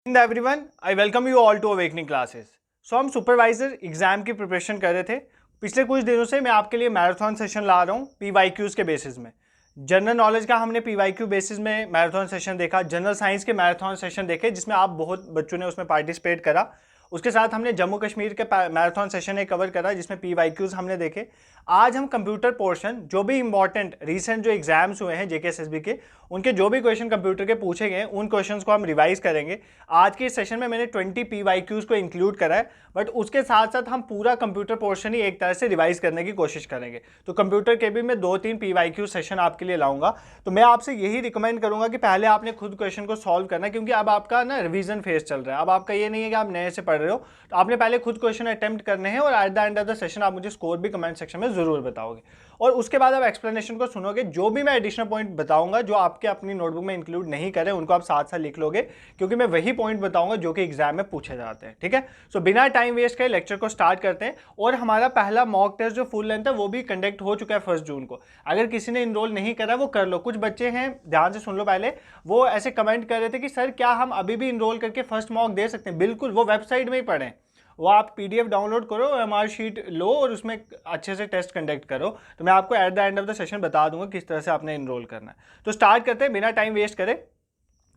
Everyone, I welcome you all to awakening classes. हम supervisor exam की preparation कर रहे थे। पिछले कुछ दिनों से मैं आपके लिए मैराथन सेशन ला रहा हूँ पीवाईक्यूज के बेसिस में। जनरल नॉलेज का हमने पीवाईक्यू बेसिस में मैराथन सेशन देखा, जनरल साइंस के मैराथन सेशन देखे जिसमें आप बहुत बच्चों ने उसमें पार्टिसिपेट करा। उसके साथ हमने जम्मू कश्मीर के मैराथन सेशन एक कवर करा जिसमें पीवाईक्यूज हमने देखे। आज हम कंप्यूटर पोर्शन जो भी इंपॉर्टेंट रिसेंट जो एग्जाम्स हुए हैं जेकेएसएसबी के, उनके जो भी क्वेश्चन कंप्यूटर के पूछे गए उन क्वेश्चंस को हम रिवाइज करेंगे। आज के इस सेशन में मैंने 20 पीवाईक्यूज को इंक्लूड करा है, बट उसके साथ साथ हम पूरा कंप्यूटर पोर्शन ही एक तरह से रिवाइज करने की कोशिश करेंगे। तो कंप्यूटर के भी मैं 2-3 पीवाईक्यू सेशन आपके लिए लाऊंगा। तो मैं आपसे यही रिकमेंड करूंगा कि पहले आपने खुद क्वेश्चन को सॉल्व करना है, क्योंकि अब आपका ना रिवीजन फेज चल रहा है। अब आपका ये नहीं है कि आप नए से पढ़ रहे हो, तो आपने पहले खुद क्वेश्चन अटेम्प्ट करने हैं और at the end of the session आप मुझे स्कोर भी कमेंट सेक्शन में जरूर बताओगे। और उसके बाद आप एक्सप्लेनेशन को सुनोगे। जो भी मैं एडिशनल पॉइंट बताऊंगा जो आपके अपनी नोटबुक में इंक्लूड नहीं करें उनको आप साथ साथ लिख लोगे, क्योंकि मैं वही पॉइंट बताऊंगा जो कि एग्जाम में पूछे जाते हैं। ठीक है, सो बिना टाइम वेस्ट करे लेक्चर को स्टार्ट करते हैं। और हमारा पहला मॉक टेस्ट जो फुल लेंथ है वो भी कंडक्ट हो चुका है 1 जून को। अगर किसी ने इनरोल नहीं करा वो कर लो। कुछ बच्चे हैं, ध्यान से सुन लो पहले, वो ऐसे कमेंट कर रहे थे कि सर क्या हम अभी भी इनरोल करके फर्स्ट मॉक दे सकते हैं। बिल्कुल, वो वेबसाइट में ही पढ़ें। वो आप पीडीएफ डाउनलोड करो, एमआर शीट लो और उसमें अच्छे से टेस्ट कंडक्ट करो। तो मैं आपको at the end of the session बता दूंगा किस तरह से आपने इनरोल करना है। तो स्टार्ट करते हैं बिना टाइम वेस्ट करें।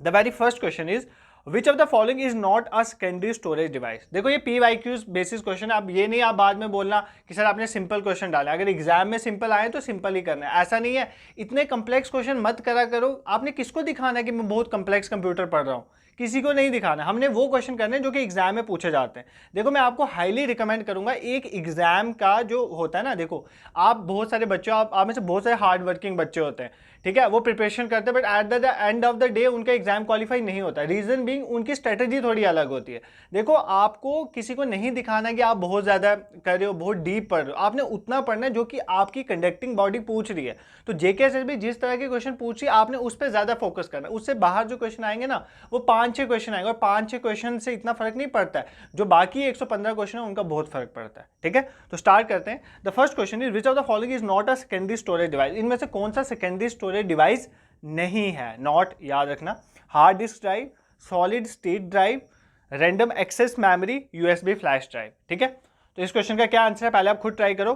The very first question is which of the following is not a secondary storage device. देखो ये पीवाईक्यूज बेसिस क्वेश्चन है। अब ये नहीं आप बाद में बोलना कि सर आपने सिंपल क्वेश्चन डाला। अगर एग्जाम में सिंपल आए तो सिंपल ही करना है, ऐसा नहीं है। इतने कंप्लेक्स क्वेश्चन मत करा करो। आपने किसको दिखाना है कि मैं बहुत कंप्लेक्स कंप्यूटर पढ़ रहा हूँ? किसी को नहीं दिखाना। हमने वो क्वेश्चन करने जो कि एग्जाम में पूछे जाते हैं। देखो मैं आपको हाईली रिकमेंड करूंगा, एक एग्जाम का जो होता है ना, देखो आप बहुत सारे बच्चे, आप में से बहुत सारे हार्ड वर्किंग बच्चे होते हैं, ठीक है, वो प्रिपरेशन करते हैं, but at the end of the day उनका एग्जाम क्वालिफाई नहीं होता। रीजन बीइंग उनकी स्ट्रेटेजी थोड़ी अलग होती है। देखो आपको किसी को नहीं दिखाना कि आप बहुत ज्यादा कर रहे हो, बहुत डीप पढ़ रहे हो। आपने उतना पढ़ना है जो कि आपकी कंडक्टिंग बॉडी पूछ रही है। तो जेकेएसएसबी जिस तरह के क्वेश्चन पूछ रही है आपने उस पर ज्यादा फोकस करना है। उससे बाहर जो क्वेश्चन आएंगे ना, वो 5-6 क्वेश्चन आएंगे, और 5-6 क्वेश्चन से इतना फर्क नहीं पड़ता है। जो बाकी 115 क्वेश्चन है उनका बहुत फर्क पड़ता है। ठीक है, तो स्टार्ट करते हैं। The first question is which of the following is not a secondary storage device. इनमें से कौन सा सेकेंडरी स्टोरेज डिवाइस नहीं है? नॉट याद रखना। Hard disk drive, solid state drive, random access memory, USB flash drive. ठीक है, तो इस क्वेश्चन का क्या आंसर है पहले आप खुद ट्राई करो।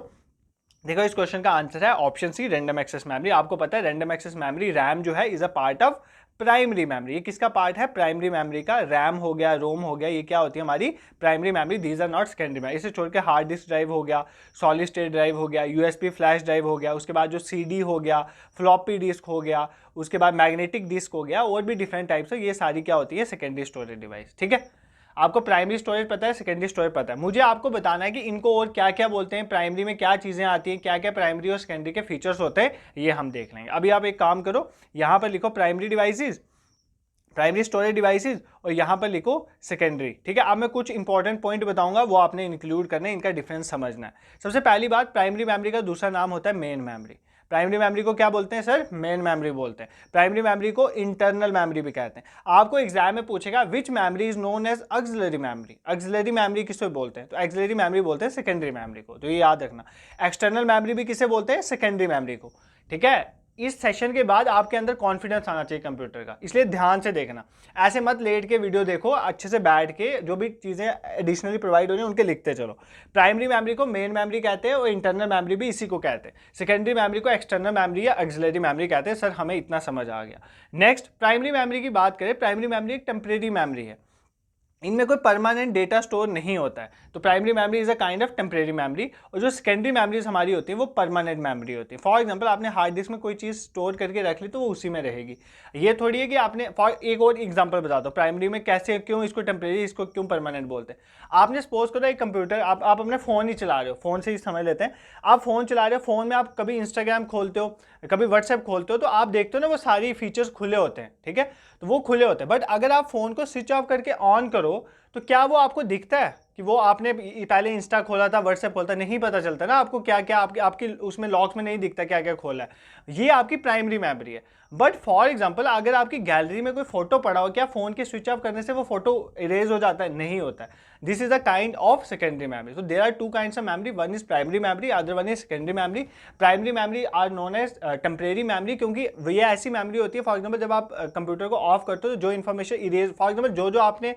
देखो इस क्वेश्चन का आंसर है option C, random access memory. आपको पता है रैंडम एक्सेस मेमोरी, रैम जो है is a part of primary memory. ये किसका पार्ट है? प्राइमरी मेमोरी का। रैम हो गया, रोम हो गया, ये क्या होती है हमारी primary memory. These are not secondary memory. इसे छोड़ के हार्ड डिस्क ड्राइव हो गया, सॉलिड स्टेट ड्राइव हो गया, यूएसबी फ्लैश ड्राइव हो गया, उसके बाद जो सीडी हो गया, फ्लॉपी डिस्क हो गया, उसके बाद मैग्नेटिक डिस्क हो गया, और भी डिफरेंट टाइप्स है, ये सारी क्या होती है? Secondary storage device. ठीक है, आपको प्राइमरी स्टोरेज पता है, सेकेंडरी स्टोरेज पता है। मुझे आपको बताना है कि इनको और क्या क्या बोलते हैं, प्राइमरी में क्या चीजें आती हैं, क्या क्या प्राइमरी और सेकेंडरी के फीचर्स होते हैं, ये हम देख लेंगे। अभी आप एक काम करो, यहां पर लिखो primary devices, primary storage devices, और यहां पर लिखो सेकेंडरी। ठीक है, अब मैं कुछ इंपॉर्टेंट पॉइंट बताऊंगा, वो आपने इंक्लूड करना है, इनका डिफरेंस समझना है। सबसे पहली बात, प्राइमरी मेमोरी का दूसरा नाम होता है मेन मेमोरी। प्राइमरी मेमोरी को क्या बोलते हैं सर? मेन मेमोरी बोलते हैं। प्राइमरी मेमोरी को इंटरनल मेमोरी भी कहते हैं। आपको एग्जाम में पूछेगा which memory is known as auxiliary memory. Auxiliary memory किसे बोलते हैं? तो ऑक्सिलरी मेमोरी बोलते हैं सेकेंडरी मेमोरी को, तो ये याद रखना। एक्सटर्नल मेमोरी भी किसे बोलते हैं? सेकेंडरी मेमोरी को। ठीक है, इस सेशन के बाद आपके अंदर कॉन्फिडेंस आना चाहिए कंप्यूटर का, इसलिए ध्यान से देखना। ऐसे मत लेट के वीडियो देखो, अच्छे से बैठ के जो भी चीजें एडिशनली प्रोवाइड हो रही है उनके लिखते चलो। प्राइमरी मेमोरी को मेन मेमोरी कहते हैं, और इंटरनल मेमोरी भी इसी को कहते हैं। सेकेंडरी मेमोरी को एक्सटर्नल मेमोरी या ऑक्सिलरी मेमोरी कहते हैं। सर हमें इतना समझ आ गया। नेक्स्ट, प्राइमरी मेमोरी की बात करें। प्राइमरी मेमोरी एक टेम्परेरी मेमोरी है, इनमें कोई परमानेंट डेटा स्टोर नहीं होता है। तो primary memory is a kind of temporary memory, और जो सेकेंडरी मेमोरीज हमारी होती है वो परमानेंट मेमोरी होती है। फॉर एग्जांपल आपने हार्ड डिस्क में कोई चीज़ स्टोर करके रख ली तो वो उसी में रहेगी। ये थोड़ी है कि आपने, फॉर एक और एग्जांपल बता दो प्राइमरी में कैसे, क्यों इसको टेम्परेरी, इसको क्यों परमानेंट बोलते हैं। आपने सपोज करो एक कंप्यूटर, आप अपने फ़ोन ही चला रहे हो, फ़ोन से ही समझ लेते हैं। आप फ़ोन चला रहे हो, फ़ोन में आप कभी इंस्टाग्राम खोलते हो, कभी व्हाट्सएप खोलते हो, तो आप देखते हो ना वो सारी फीचर्स खुले होते हैं। ठीक है, तो वो खुले होते हैं, बट अगर आप फ़ोन को स्विच ऑफ करके ऑन करो तो क्या वो आपको दिखता है कि वो आपने पहले इंस्टा खोला था, व्हाट्सएप खोला था? नहीं पता चलता ना आपको क्या क्या आपकी उसमें लॉक्स में नहीं दिखता क्या क्या खोला है। ये आपकी प्राइमरी मेमोरी है। बट फॉर एग्जाम्पल अगर आपकी गैलरी में कोई फोटो पड़ा हो, क्या फोन के स्विच ऑफ करने से वो फोटो इरेज हो जाता है? नहीं होता है। This is a kind of secondary memory. So there are two kinds of memory, one is primary memory, other one is secondary memory. Primary memory are known as temporary memory, क्योंकि ये ऐसी memory होती है, for example जब आप computer को of करते हो तो जो इन्फॉर्मेशन इरेज, फॉर एग्जाम्पल जो जो आपने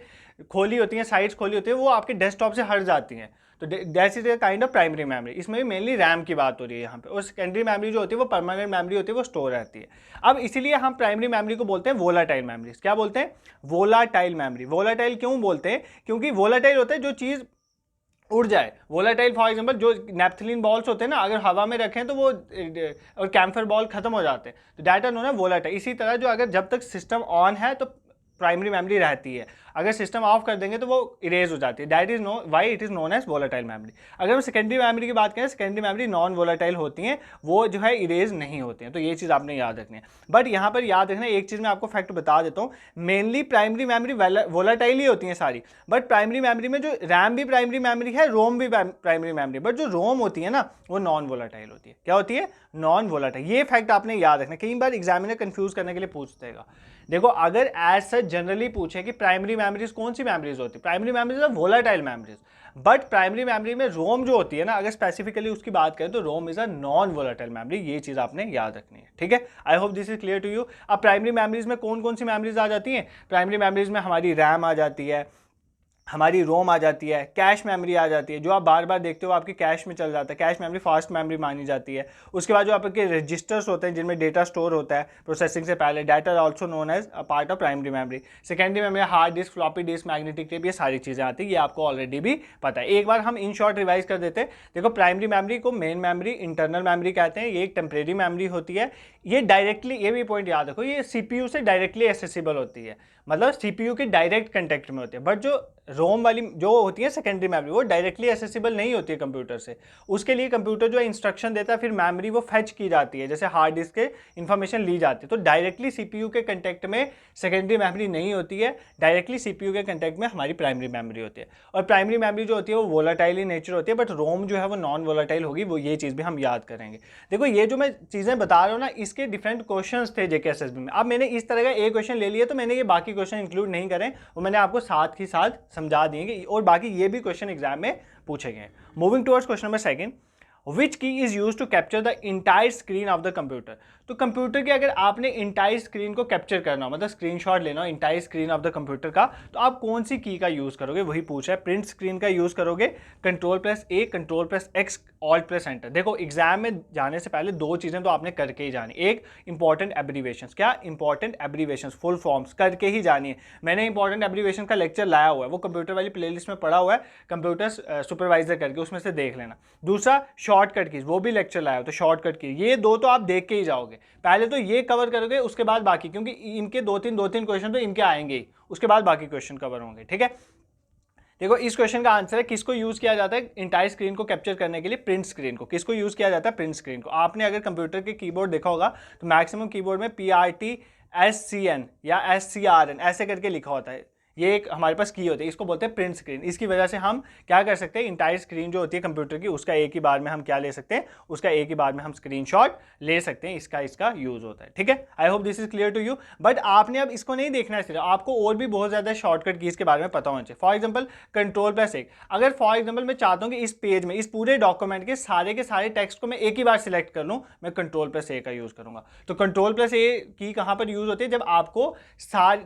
खोली होती है, साइट्स खोली होती है, वो आपके डेस्कटॉप से हट जाती हैं। तो that is a kind of primary memory. इसमें भी मेनली रैम की बात हो रही है यहाँ पे। और सेकेंडरी मेमोरी जो होती है वो परमानेंट मेमोरी होती है, वो स्टोर रहती है। अब इसीलिए हम प्राइमरी मेमोरी को बोलते हैं वोलाटाइल मेमोरीज। क्या बोलते हैं? Volatile memory. वोलाटाइल क्यों बोलते हैं? क्योंकि वोलाटाइल होता है जो चीज़ उड़ जाए। वोलाटाइल फॉर एग्जांपल जो नेपथलीन बॉल्स होते हैं ना, अगर हवा में रखें तो वो, और कैम्फर बॉल खत्म हो जाते हैं, तो दैट आर नोन है वोलाटाइल। इसी तरह जो अगर जब तक सिस्टम ऑन है तो प्राइमरी मेमोरी रहती है, अगर सिस्टम ऑफ कर देंगे तो वो इरेज हो जाती है। That is no why it is known as volatile memory. अगर हम सेकेंडरी मेमोरी की बात करें, सेकेंडरी मेमोरी नॉन वोलाटाइल होती हैं, वो जो है इरेज नहीं होती हैं। तो ये चीज़ आपने याद रखनी है। बट यहाँ पर याद रखना एक चीज़ मैं आपको फैक्ट बता देता हूँ, मेनली प्राइमरी मेमोरी वोलाटाइल ही होती हैं सारी। बट प्राइमरी मेमोरी में जो रैम भी प्राइमरी मेमोरी है, रोम भी प्राइमरी मेमोरी, बट जो रोम होती है ना वो नॉन वोलाटाइल होती है। क्या होती है? Non volatile. ये फैक्ट आपने याद रखना। कई बार एग्जामिनर कंफ्यूज करने के लिए पूछते हैं। देखो अगर एज सच जनरली पूछे कि प्राइमरी मेमोरीज कौन सी मेमोरीज होती है, primary memories are volatile memories. But primary memory में रोम जो होती है ना, अगर स्पेसिफिकली उसकी बात करें तो ROM is a non volatile memory. ये चीज आपने याद रखनी है, ठीक है। I hope this is clear to you. अब प्राइमरी मेमोरीज में कौन कौन सी मेमोरीज आ जाती हैं? प्राइमरी मेमोरीज में हमारी रैम आ जाती है, हमारी रोम आ जाती है, कैश मेमोरी आ जाती है, जो आप बार बार देखते हो आपकी कैश में चल जाता है, कैश मेमोरी फास्ट मेमोरी मानी जाती है। उसके बाद जो आपके रजिस्टर्स होते हैं जिनमें डेटा स्टोर होता है प्रोसेसिंग से पहले, data also known as a part of primary memory. Secondary memory hard disk, floppy disk, magnetic tape, ये सारी चीज़ें आती है, ये आपको ऑलरेडी भी पता है। एक बार हम इन शॉर्ट रिवाइज कर देते हैं। देखो प्राइमरी मेमोरी को मेन मेमोरी, इंटरनल मेमोरी कहते हैं। ये एक टेम्परेरी मेमोरी होती है। ये डायरेक्टली, ये भी पॉइंट याद रखो, ये सीपीयू से डायरेक्टली एक्सेसिबल होती है, मतलब सीपीयू के डायरेक्ट कंटेक्ट में होती है। बट जो रोम वाली जो होती है सेकेंडरी मेमोरी, वो डायरेक्टली एक्सेसिबल नहीं होती है कंप्यूटर से। उसके लिए कंप्यूटर जो इंस्ट्रक्शन देता है, फिर मेमोरी वो फेच की जाती है, जैसे हार्ड डिस्क के इंफॉर्मेशन ली जाती है। तो डायरेक्टली सीपीयू के कंटेक्ट में सेकेंडरी मेमोरी नहीं होती है, डायरेक्टली सीपीयू के कंटेक्ट में हमारी प्राइमरी मेमोरी होती है। और प्राइमरी मेमोरी जो होती है वो वोलाटाइल ही नेचर होती है, बट रोम जो है वो नॉन वोलाटाइल होगी। वो ये चीज़ भी हम याद करेंगे। देखो ये जो मैं चीज़ें बता रहा हूँ ना, इसके डिफरेंट क्वेश्चन थे जेकेएसएसबी में। अब मैंने इस तरह का एक क्वेश्चन ले लिया, तो मैंने ये बाकी क्वेश्चन इंक्लूड नहीं करें, वो मैंने आपको साथ ही साथ समझा दिए, और बाकी ये भी क्वेश्चन एग्जाम में पूछे गए। Moving towards question number second, which key is use to capture the entire screen of the computer. तो कंप्यूटर की अगर आपने इंटायर स्क्रीन को कैप्चर करना हो, मतलब स्क्रीनशॉट लेना हो entire screen of the computer का, तो आप कौन सी की का यूज करोगे? वही पूछा है। प्रिंट स्क्रीन का यूज करोगे, Ctrl+A, Ctrl+X, Alt+Enter। देखो एग्जाम में जाने से पहले दो चीजें तो आपने करके ही जानी। एक, इंपॉर्टेंट एब्रीवेशंस। क्या? इंपॉर्टेंट एब्रीवेशंस, फुल फॉर्म्स करके ही जानी है। मैंने इंपॉर्टेंट एब्रीवेशन का लेक्चर लाया हुआ है, वो कंप्यूटर वाली प्लेलिस्ट में पड़ा हुआ है, कंप्यूटर सुपरवाइजर करके, उसमें से देख लेना। दूसरा, शॉर्टकट कीज, वो भी लेक्चर लाया हो तो शॉर्टकट कीज। ये दो तो आप देख के ही जाओगे। पहले तो ये कवर करोगे, उसके बाद बाकी, क्योंकि इनके दो तीन क्वेश्चन तो इनके आएंगे ही, उसके बाद बाकी क्वेश्चन कवर होंगे, ठीक है। देखो इस क्वेश्चन का आंसर है, किसको यूज किया जाता है इंटायर स्क्रीन को कैप्चर करने के लिए? प्रिंट स्क्रीन को। किसको यूज किया जाता है? प्रिंट स्क्रीन को। आपने अगर कंप्यूटर के कीबोर्ड देखा होगा तो मैक्सिमम कीबोर्ड में PRTSCN या SCRN ऐसे करके लिखा होता है। ये एक हमारे पास की होती है, इसको बोलते हैं प्रिंट स्क्रीन। इसकी वजह से हम क्या कर सकते हैं, इंटायर स्क्रीन जो होती है कंप्यूटर की, उसका एक ही बार में हम क्या ले सकते हैं, उसका एक ही बार में हम स्क्रीनशॉट ले सकते हैं। इसका यूज होता है, ठीक है। I hope this is clear to you. But आपने अब इसको नहीं देखना है सिर्फ, आपको और भी बहुत ज्यादा शॉर्टकट कीज के बारे में पता होना चाहिए। For example Ctrl+1। अगर फॉर एग्जाम्पल मैं चाहता हूँ कि इस पेज में, इस पूरे डॉक्यूमेंट के सारे टेक्स्ट को मैं एक ही बार सिलेक्ट कर लूँ, मैं Ctrl+A का यूज करूंगा। तो Ctrl+A की कहां पर यूज होती है? जब आपको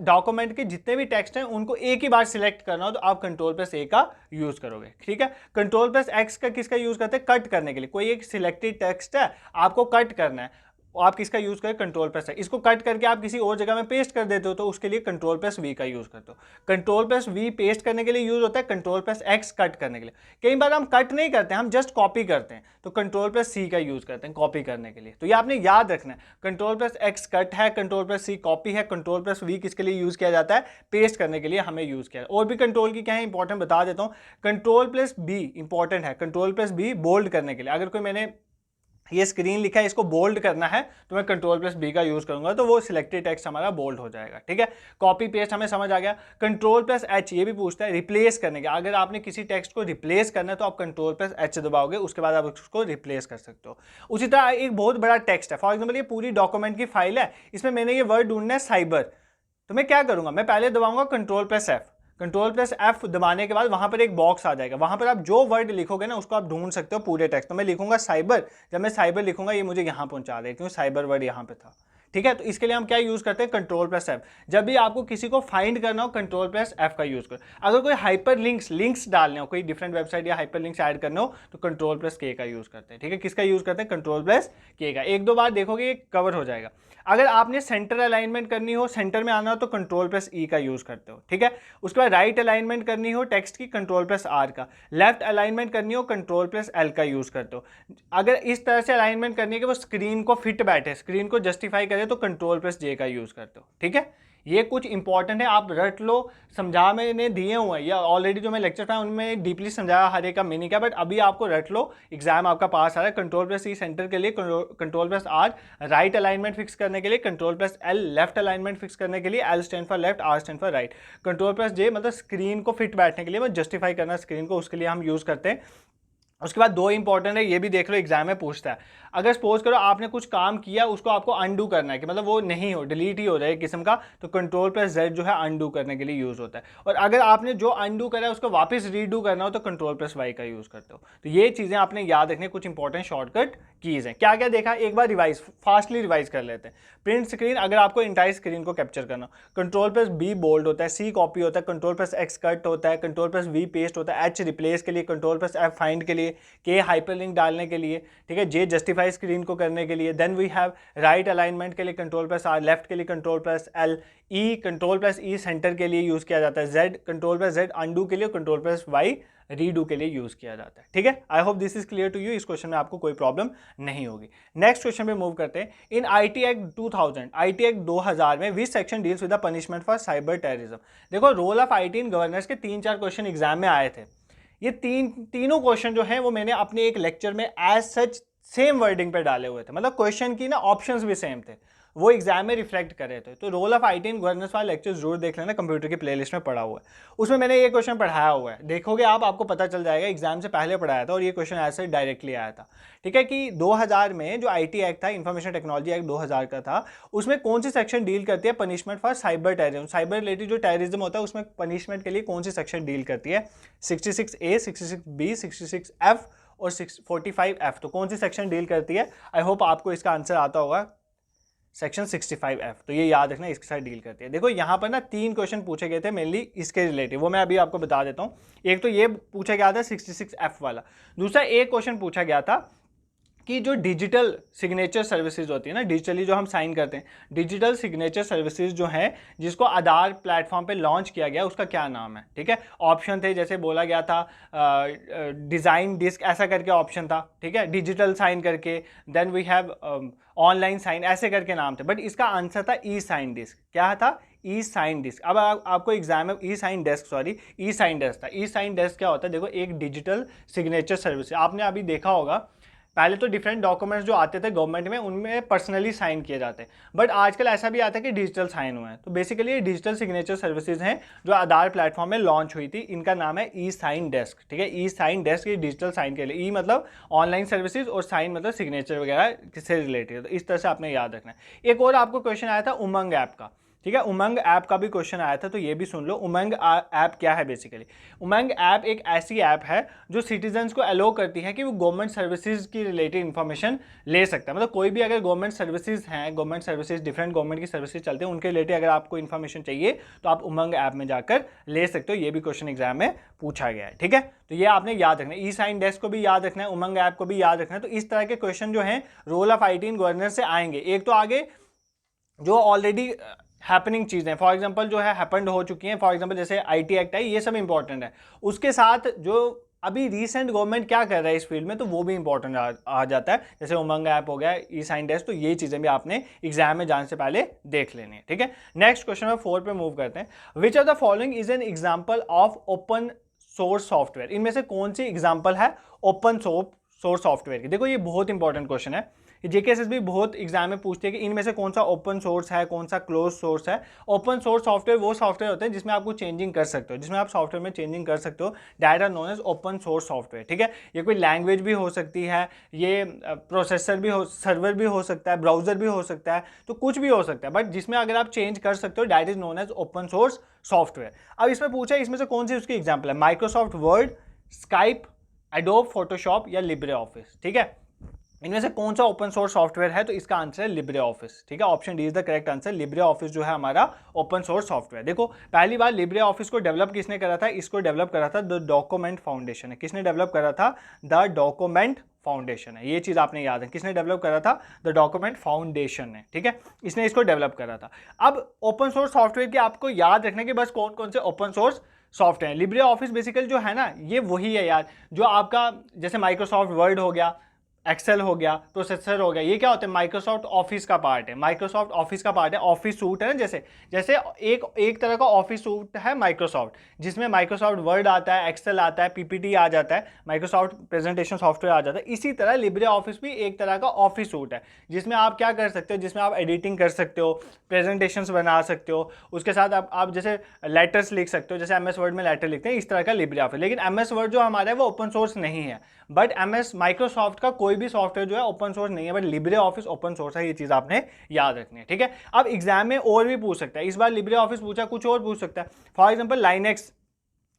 डॉक्यूमेंट के जितने भी टेक्स्ट हैं उनको एक ही बार सिलेक्ट करना हो, तो आप Ctrl+A का यूज करोगे, ठीक है। Ctrl+X का किसका यूज करते हैं? कट करने के लिए। कोई एक सिलेक्टेड टेक्स्ट है, आपको कट करना है, आप किसका यूज करें? Ctrl+X। इसको कट करके आप किसी और जगह में पेस्ट कर देते हो, तो उसके लिए Ctrl+V का यूज करते हो। Ctrl+V पेस्ट करने के लिए यूज होता है, Ctrl+X कट करने के लिए। कई बार हम कट नहीं करते, हम जस्ट कॉपी करते हैं, तो Ctrl+C का यूज करते हैं कॉपी करने के लिए। तो ये आपने याद रखना है, Ctrl+X कट है, Ctrl+C कॉपी है, Ctrl+V किसके लिए यूज किया जाता है? पेस्ट करने के लिए हमें यूज किया। और भी कंट्रोल की क्या है इंपॉर्टेंट बता देता हूँ। Ctrl+B इंपॉर्टेंट है, Ctrl+B बोल्ड करने के लिए। अगर कोई मैंने ये स्क्रीन लिखा है, इसको बोल्ड करना है तो मैं Ctrl+B का यूज करूंगा, तो वो सिलेक्टेड टेक्स्ट हमारा बोल्ड हो जाएगा। ठीक है, कॉपी पेस्ट हमें समझ आ गया। Ctrl+H ये भी पूछता है रिप्लेस करने के, अगर आपने किसी टेक्स्ट को रिप्लेस करना है तो आप Ctrl+H दबाओगे, उसके बाद आप उसको रिप्लेस कर सकते हो। उसी तरह एक बहुत बड़ा टेक्स्ट है, फॉर एग्जाम्पल ये पूरी डॉक्यूमेंट की फाइल है, इसमें मैंने ये वर्ड ढूंढना है साइबर, तो मैं क्या करूंगा, मैं पहले दबाऊंगा Ctrl+F, Ctrl+F दबाने के बाद वहां पर एक बॉक्स आ जाएगा, वहां पर आप जो वर्ड लिखोगे ना उसको आप ढूंढ सकते हो पूरे टेक्स्ट। तो मैं लिखूंगा साइबर, जब मैं साइबर लिखूंगा ये मुझे यहां पहुंचा देगा क्योंकि साइबर वर्ड यहां पे था। ठीक है, तो इसके लिए हम क्या यूज करते हैं, Ctrl+F। जब भी आपको किसी को फाइंड करना हो Ctrl+F का यूज करो। अगर कोई हाइपर लिंक्स डालने हो, कोई डिफरेंट वेबसाइट या हाइपर लिंक्स ऐड करने हो तो Ctrl+K का यूज करते हैं। ठीक है, किसका यूज करते हैं, Ctrl+K का। एक दो बार देखोगे ये कवर हो जाएगा। अगर आपने सेंटर अलाइनमेंट करनी हो, सेंटर में आना हो तो Ctrl+E का यूज करते हो। ठीक है, उसके बाद राइट अलाइनमेंट करनी हो टेक्स्ट की Ctrl+R का, लेफ्ट अलाइनमेंट करनी हो Ctrl+L का यूज करते हो। अगर इस तरह से अलाइनमेंट करनी है कि वो स्क्रीन को फिट बैठे, स्क्रीन को जस्टिफाई करे तो Ctrl+J का यूज करते हो। ठीक है, ये कुछ इंपॉर्टेंट है, आप रट लो, समझा मैंने दिए हुए हैं या ऑलरेडी जो मैं लेक्चर था उनमें डीपली समझाया हर एक का मीनिंग क्या, बट अभी आपको रट लो, एग्जाम आपका पास आ रहा है। Ctrl+E सेंटर के लिए, Ctrl+R राइट अलाइनमेंट फिक्स करने के लिए, Ctrl+L लेफ्ट अलाइनमेंट फिक्स करने के लिए, L stand for left, R stand for right, Ctrl+J मतलब स्क्रीन को फिट बैठने के लिए, मतलब जस्टिफाई करना स्क्रीन को, उसके लिए हम यूज करते हैं। उसके बाद दो इंपॉर्टेंट है, ये भी देख लो एग्जाम में पूछता है। अगर सपोज करो आपने कुछ काम किया उसको आपको अनडू करना है कि मतलब वो नहीं हो, डिलीट ही हो जाए एक किस्म का, तो Ctrl+Z जो है अनडू करने के लिए यूज होता है। और अगर आपने जो अनडू करा है उसको वापस रीडू करना हो तो Ctrl+Y का यूज करते हो। तो ये चीजें आपने याद रखनी, कुछ इंपॉर्टेंट शॉर्टकट कीज हैं। क्या क्या देखा, एक बार फास्टली रिवाइज कर लेते हैं। प्रिंट स्क्रीन, अगर आपको इंटायर स्क्रीन को कैप्चर करना, Ctrl+B बोल्ड होता है, C कॉपी होता है, Ctrl+X कट होता है, Ctrl+V पेस्ट होता है, H रिप्लेस के लिए, Ctrl+F फाइंड के लिए, K हाइपरलिंक डालने के लिए, ठीक है, J जस्टिफाई स्क्रीन को करने के लिए, then we have right alignment के लिए Ctrl+R, लेफ्ट के लिए Ctrl+L, E Ctrl+E सेंटर के लिए यूज किया जाता है, Z Ctrl+Z अंडू के लिए, Ctrl+Y रीडू के लिए यूज किया जाता है। ठीक है, I hope this is clear to you, इस क्वेश्चन में आपको कोई प्रॉब्लम नहीं होगी। नेक्स्ट क्वेश्चन पे मूव करते हैं। In IT act 2000, IT act 2000 में which section deals with the punishment for cyber terrorism. देखो, role of IT in governance के 3-4 क्वेश्चन एग्जाम में आए थे। ये तीनों क्वेश्चन जो है वो मैंने अपने एक लेक्चर में एज सच सेम वर्डिंग पे डाले हुए थे, मतलब क्वेश्चन की ना ऑप्शंस भी सेम थे, वो एग्जाम में रिफ्लेक्ट कर रहे थे। तो role of IT in governance वाला लेक्चर जरूर देख लेना, कंप्यूटर की प्लेलिस्ट में पढ़ा हुआ है, उसमें मैंने ये क्वेश्चन पढ़ाया हुआ है, देखोगे आप, आपको पता चल जाएगा, एग्जाम से पहले पढ़ाया था और ये क्वेश्चन ऐसे डायरेक्टली आया था। ठीक है, कि 2000 में जो IT एक्ट था, इंफॉर्मेशन टेक्नोलॉजी एक्ट 2000 का था, उसमें कौन सी सेक्शन डील करती है punishment for cyber terrorism, cyber related जो टेररिज्म होता है उसमें पनिशमेंट के लिए कौन सी सेक्शन डील करती है, 66A, 66B, 66F और 45F, तो कौन सी सेक्शन डील करती है। आई होप आपको इसका आंसर आता होगा, सेक्शन 65F, तो ये याद रखना, इसके साथ डील करती है। देखो यहाँ पर ना 3 क्वेश्चन पूछे गए थे मेनली इसके रिलेटिव, वो मैं अभी आपको बता देता हूँ। एक तो ये पूछा गया था 66F वाला, दूसरा एक क्वेश्चन पूछा गया था कि जो डिजिटल सिग्नेचर सर्विसेज होती है ना, डिजिटली जो हम साइन करते हैं, डिजिटल सिग्नेचर सर्विसेज जो है जिसको आधार प्लेटफॉर्म पे लॉन्च किया गया, उसका क्या नाम है। ठीक है, ऑप्शन थे, जैसे बोला गया था डिज़ाइन डिस्क ऐसा करके ऑप्शन था, ठीक है, डिजिटल साइन करके, then we have online sign ऐसे करके नाम थे, बट इसका आंसर था ई साइन डिस्क। क्या था, ई साइन डिस्क। अब आपको एग्जाम में ई साइन डेस्क, सॉरी ई साइन डेस्क था। ई साइन डेस्क क्या होता है, देखो एक डिजिटल सिग्नेचर सर्विस, आपने अभी देखा होगा पहले तो डिफरेंट डॉक्यूमेंट्स जो आते थे गवर्नमेंट में उनमें पर्सनली साइन किए जाते हैं, बट आजकल ऐसा भी आता है कि डिजिटल साइन हुए हैं। तो बेसिकली ये डिजिटल सिग्नेचर सर्विसेज हैं जो आधार प्लेटफॉर्म में लॉन्च हुई थी, इनका नाम है ई साइन डेस्क। ठीक है, ई साइन डेस्क ये डिजिटल साइन के लिए, ई मतलब ऑनलाइन सर्विसेज और साइन मतलब सिग्नेचर वगैरह किससे रिलेटेड है, तो इस तरह से आपने याद रखना है। एक और आपको क्वेश्चन आया था उमंग ऐप का, ठीक है, उमंग ऐप का भी क्वेश्चन आया था, तो ये भी सुन लो। उमंग ऐप क्या है, बेसिकली उमंग ऐप एक ऐसी ऐप है जो सिटीजन्स को अलो करती है कि वो गवर्नमेंट सर्विसेज की रिलेटेड इन्फॉर्मेशन ले सकता है। मतलब कोई भी अगर गवर्नमेंट सर्विसेज हैं, गवर्नमेंट सर्विसेज डिफरेंट गवर्नमेंट की सर्विसेज चलते हैं, उनके रिलेटेड अगर आपको इन्फॉर्मेशन चाहिए तो आप उमंग ऐप में जाकर ले सकते हो। ये भी क्वेश्चन एग्जाम में पूछा गया है। ठीक है, तो ये आपने याद रखना है, ई साइन डेस्क को भी याद रखना है, उमंग ऐप को भी याद रखना है। तो इस तरह के क्वेश्चन जो है role of IT in governance से आएंगे। एक तो आगे जो ऑलरेडी हैपनिंग चीज़ें, फॉर एग्जांपल जो है हैपेंड हो चुकी हैं, फॉर एग्जांपल जैसे IT एक्ट है, ये सब इंपॉर्टेंट है। उसके साथ जो अभी रिसेंट गवर्नमेंट क्या कर रहा है इस फील्ड में, तो वो भी इंपॉर्टेंट आ जाता है, जैसे उमंग ऐप हो गया, ई साइन डेस्क, तो ये चीज़ें भी आपने एग्जाम में जाने से पहले देख लेनी है। ठीक है, नेक्स्ट क्वेश्चन में 4 पे मूव करते हैं। विच of the following is an example of open source software, इनमें से कौन सी एग्जाम्पल है ओपन सोर्स सॉफ्टवेयर की। देखो ये बहुत इंपॉर्टेंट क्वेश्चन है, जेकेएसएसबी बहुत एग्जाम में पूछती है कि इनमें से कौन सा ओपन सोर्स है, कौन सा क्लोज सोर्स है। ओपन सोर्स सॉफ्टवेयर वो सॉफ्टवेयर होते हैं जिसमें आप कुछ चेंजिंग कर सकते हो, जिसमें आप सॉफ्टवेयर में चेंजिंग कर सकते हो, that are known as open source software. ठीक है, ये कोई लैंग्वेज भी हो सकती है, ये प्रोसेसर भी हो, सर्वर भी हो सकता है, ब्राउजर भी हो सकता है, तो कुछ भी हो सकता है, बट जिसमें अगर आप चेंज कर सकते हो that is known as open source software. अब इसमें पूछा है इसमें से कौन सी उसकी एग्जाम्पल है, Microsoft word, Skype, adobe Photoshop या लिब्रे ऑफिस। ठीक है, इनमें से कौन सा ओपन सोर्स सॉफ्टवेयर है, तो इसका आंसर है लिब्रे ऑफिस। ठीक है, option D is the correct answer. Libre office जो है हमारा ओपन सोर्स सॉफ्टवेयर। देखो पहली बार लिब्रे ऑफिस को डेवलप किसने करा था, इसको डेवलप करा था द डॉक्यूमेंट फाउंडेशन है। किसने डेवलप करा था, द डॉक्यूमेंट फाउंडेशन है। ये चीज आपने याद है, किसने डेवलप करा था, द डॉक्यूमेंट फाउंडेशन है। ठीक है, इसने इसको डेवलप करा था। अब ओपन सोर्स सॉफ्टवेयर की आपको याद रखना कि बस कौन कौन से open source software. Libre office basically जो है ना, ये वही है यार, जो आपका जैसे माइक्रोसॉफ्ट वर्ड हो गया, एक्सेल हो गया, प्रोसेसर हो गया, ये क्या होता है, माइक्रोसॉफ्ट ऑफिस का पार्ट है। माइक्रोसॉफ्ट ऑफिस का पार्ट है, ऑफिस सूट है ना, जैसे जैसे एक तरह का ऑफिस सूट है माइक्रोसॉफ्ट, जिसमें माइक्रोसॉफ्ट वर्ड आता है, एक्सेल आता है, पीपीटी आ जाता है, माइक्रोसॉफ्ट प्रेजेंटेशन सॉफ्टवेयर आ जाता है। इसी तरह लिब्रे ऑफिस भी एक तरह का ऑफिस सूट है, जिसमें आप क्या कर सकते हो, जिसमें आप एडिटिंग कर सकते हो, प्रेजेंटेशंस बना सकते हो, उसके साथ आप जैसे लेटर्स लिख सकते हो, जैसे एमएस वर्ड में लेटर लिखते हैं, इस तरह का लिब्रे ऑफिस। लेकिन एमएस वर्ड जो हमारा है वो ओपन सोर्स नहीं है, बट एमएस माइक्रोसॉफ्ट का कोई भी सॉफ्टवेयर जो है ओपन सोर्स नहीं है, but Libre office open source है। ये चीज आपने याद रखनी है। ठीक है, अब एग्जाम में और भी पूछ सकता है, इस बार लिब्रे ऑफिस पूछा, कुछ और पूछ सकता है। फॉर एग्जांपल लाइनेक्स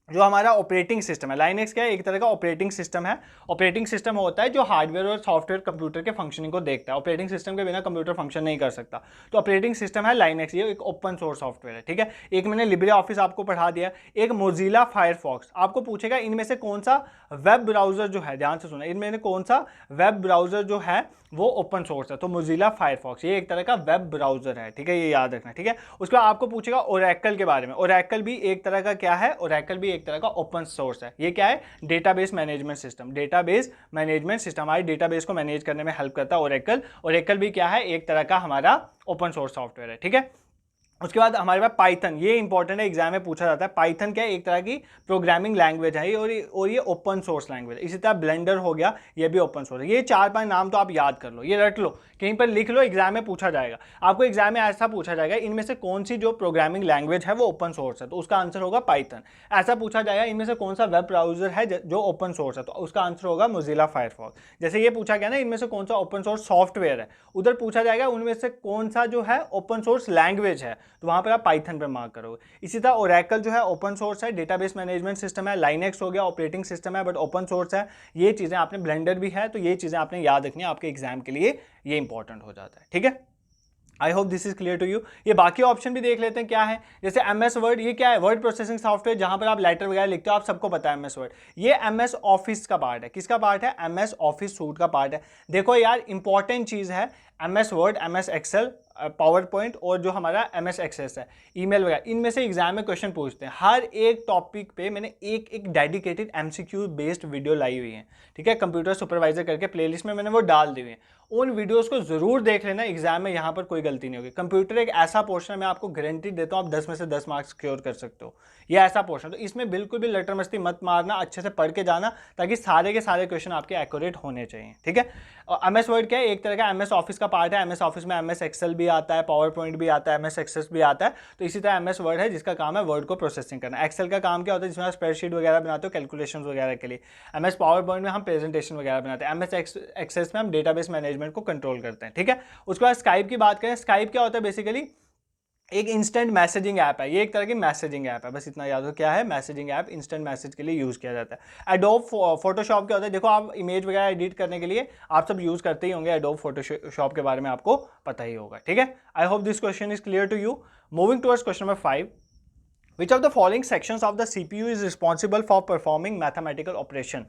जो हमारा ऑपरेटिंग सिस्टम है, लाइनेक्स क्या है, एक तरह का ऑपरेटिंग सिस्टम है। ऑपरेटिंग सिस्टम होता है जो हार्डवेयर और सॉफ्टवेयर कंप्यूटर के फंक्शनिंग को देखता है। ऑपरेटिंग सिस्टम के बिना कंप्यूटर फंक्शन नहीं कर सकता, तो ऑपरेटिंग सिस्टम है लाइनेक्स, ये एक ओपन सोर्स सॉफ्टवेयर है। ठीक है, एक मैंने लिब्रे ऑफिस आपको पढ़ा दिया, एक मोजिला फायरफॉक्स। आपको पूछेगा इनमें से कौन सा वेब ब्राउजर जो है, ध्यान से सुना, इनमें से कौन सा वेब ब्राउजर जो है वो ओपन सोर्स है, तो मोजिला फायरफॉक्स ये एक तरह का वेब ब्राउजर है। ठीक है, ये याद रखना। ठीक है, उसके बाद आपको पूछेगा ओरेकल के बारे में। ओरेकल भी एक तरह का क्या है, ओरेकल भी एक तरह का ओपन सोर्स है। ये क्या है, database management system. Database management system हमारे डेटाबेस को मैनेज करने में हेल्प करता है ओरेकल। ओरेकल भी क्या है, एक तरह का हमारा ओपन सोर्स सॉफ्टवेयर है। ठीक है, उसके बाद हमारे पास पाइथन, ये इंपॉर्टेंट है, एग्जाम में पूछा जाता है। पाइथन क्या है, एक तरह की प्रोग्रामिंग लैंग्वेज है और ये ओपन सोर्स लैंग्वेज है। इसी तरह ब्लेंडर हो गया, ये भी ओपन सोर्स है। ये 4-5 नाम तो आप याद कर लो, ये रट लो, कहीं पर लिख लो, एग्जाम में पूछा जाएगा। आपको एग्जाम में ऐसा पूछा जाएगा इनमें से कौन सी जो प्रोग्रामिंग लैंग्वेज है वो ओपन सोर्स है, तो उसका आंसर होगा पाइथन। ऐसा पूछा जाएगा इनमें से कौन सा वेब ब्राउजर है जो ओपन सोर्स है, तो उसका आंसर होगा मोजिला फायरफॉक्स। जैसे ये पूछा गया ना इनमें से कौन सा ओपन सोर्स सॉफ्टवेयर है, उधर पूछा जाएगा उनमें से कौन सा जो है ओपन सोर्स लैंग्वेज है, तो वहां पर आप पाइथन पे मार्क करोगे। इसी तरह ओरेकल जो है ओपन सोर्स है, डेटाबेस मैनेजमेंट सिस्टम है। लाइनेक्स हो गया ऑपरेटिंग सिस्टम है बट ओपन सोर्स है। ये चीजें आपने, ब्लेंडर भी है, तो ये चीजें आपने याद रखनी है, आपके एग्जाम के लिए ये इंपॉर्टेंट हो जाता है। ठीक है, I hope this is clear to you. ये बाकी ऑप्शन भी देख लेते हैं क्या है, जैसे एमएस वर्ड, ये क्या है, वर्ड प्रोसेसिंग सॉफ्टवेयर, जहां पर आप लेटर वगैरह लिखते हो, आप सबको पता है एमएस वर्ड। ये एमएस ऑफिस का पार्ट है, किसका पार्ट है, एमएस ऑफिस सूट का पार्ट है। देखो यार इंपॉर्टेंट चीज है, MS Word, MS Excel, PowerPoint और जो हमारा एमएस एक्सेस है, ईमेल वगैरह, इनमें से एग्जाम में क्वेश्चन पूछते हैं। हर एक टॉपिक पे मैंने एक डेडिकेटेड एमसीक्यू बेस्ड वीडियो लाई हुई है। ठीक है, कंप्यूटर सुपरवाइजर करके प्लेलिस्ट में मैंने वो डाल दी हुई है, उन वीडियोस को जरूर देख लेना, एग्जाम में यहाँ पर कोई गलती नहीं होगी। कंप्यूटर एक ऐसा पोर्शन है, मैं आपको गारंटी देता हूँ आप 10 में से 10 मार्क्स सिक्योर कर सकते हो। ये ऐसा पोर्शन, तो इसमें बिल्कुल भी लटर मस्ती मत मारना, अच्छे से पढ़ के जाना, ताकि सारे के सारे क्वेश्चन आपके एक्यूरेट होने चाहिए। ठीक है, और एमएस वर्ड क्या है, एक तरह का एमएस ऑफिस का पार्ट है। एमएस ऑफिस में एमएस एक्सेल भी आता है, पावर पॉइंट भी आता है, एमएस एक्सेस भी आता है। तो इसी तरह एमएस वर्ड है जिसका काम है वर्ड को प्रोसेसिंग करना। एक्सेल का काम क्या होता है, जिसमें आप स्प्रेडशीट वगैरह बनाते हो कैलकुलेशन वगैरह के लिए। एमएस पावर पॉइंट में हम प्रेजेंटेशन वगैरह बनाते हैं। एमएस एक्सेस में हम डेटाबेस मैनेजमेंट को कंट्रोल करते हैं। ठीक है, उसके बाद स्काइप की बात करें, स्काइप क्या होता है, बेसिकली एक इंस्टेंट मैसेजिंग ऐप है। ये एक तरह की मैसेजिंग ऐप है, बस इतना याद हो क्या है, मैसेजिंग ऐप, इंस्टेंट मैसेज के लिए यूज़ किया जाता है। एडोब फोटोशॉप क्या होता है, देखो आप इमेज वगैरह एडिट करने के लिए आप सब यूज़ करते ही होंगे, एडोब फोटोशॉप के बारे में आपको पता ही होगा। ठीक है, I hope this question is clear to you. Moving towards question number 5, which of the following sections of the CPU is responsible for performing mathematical operation.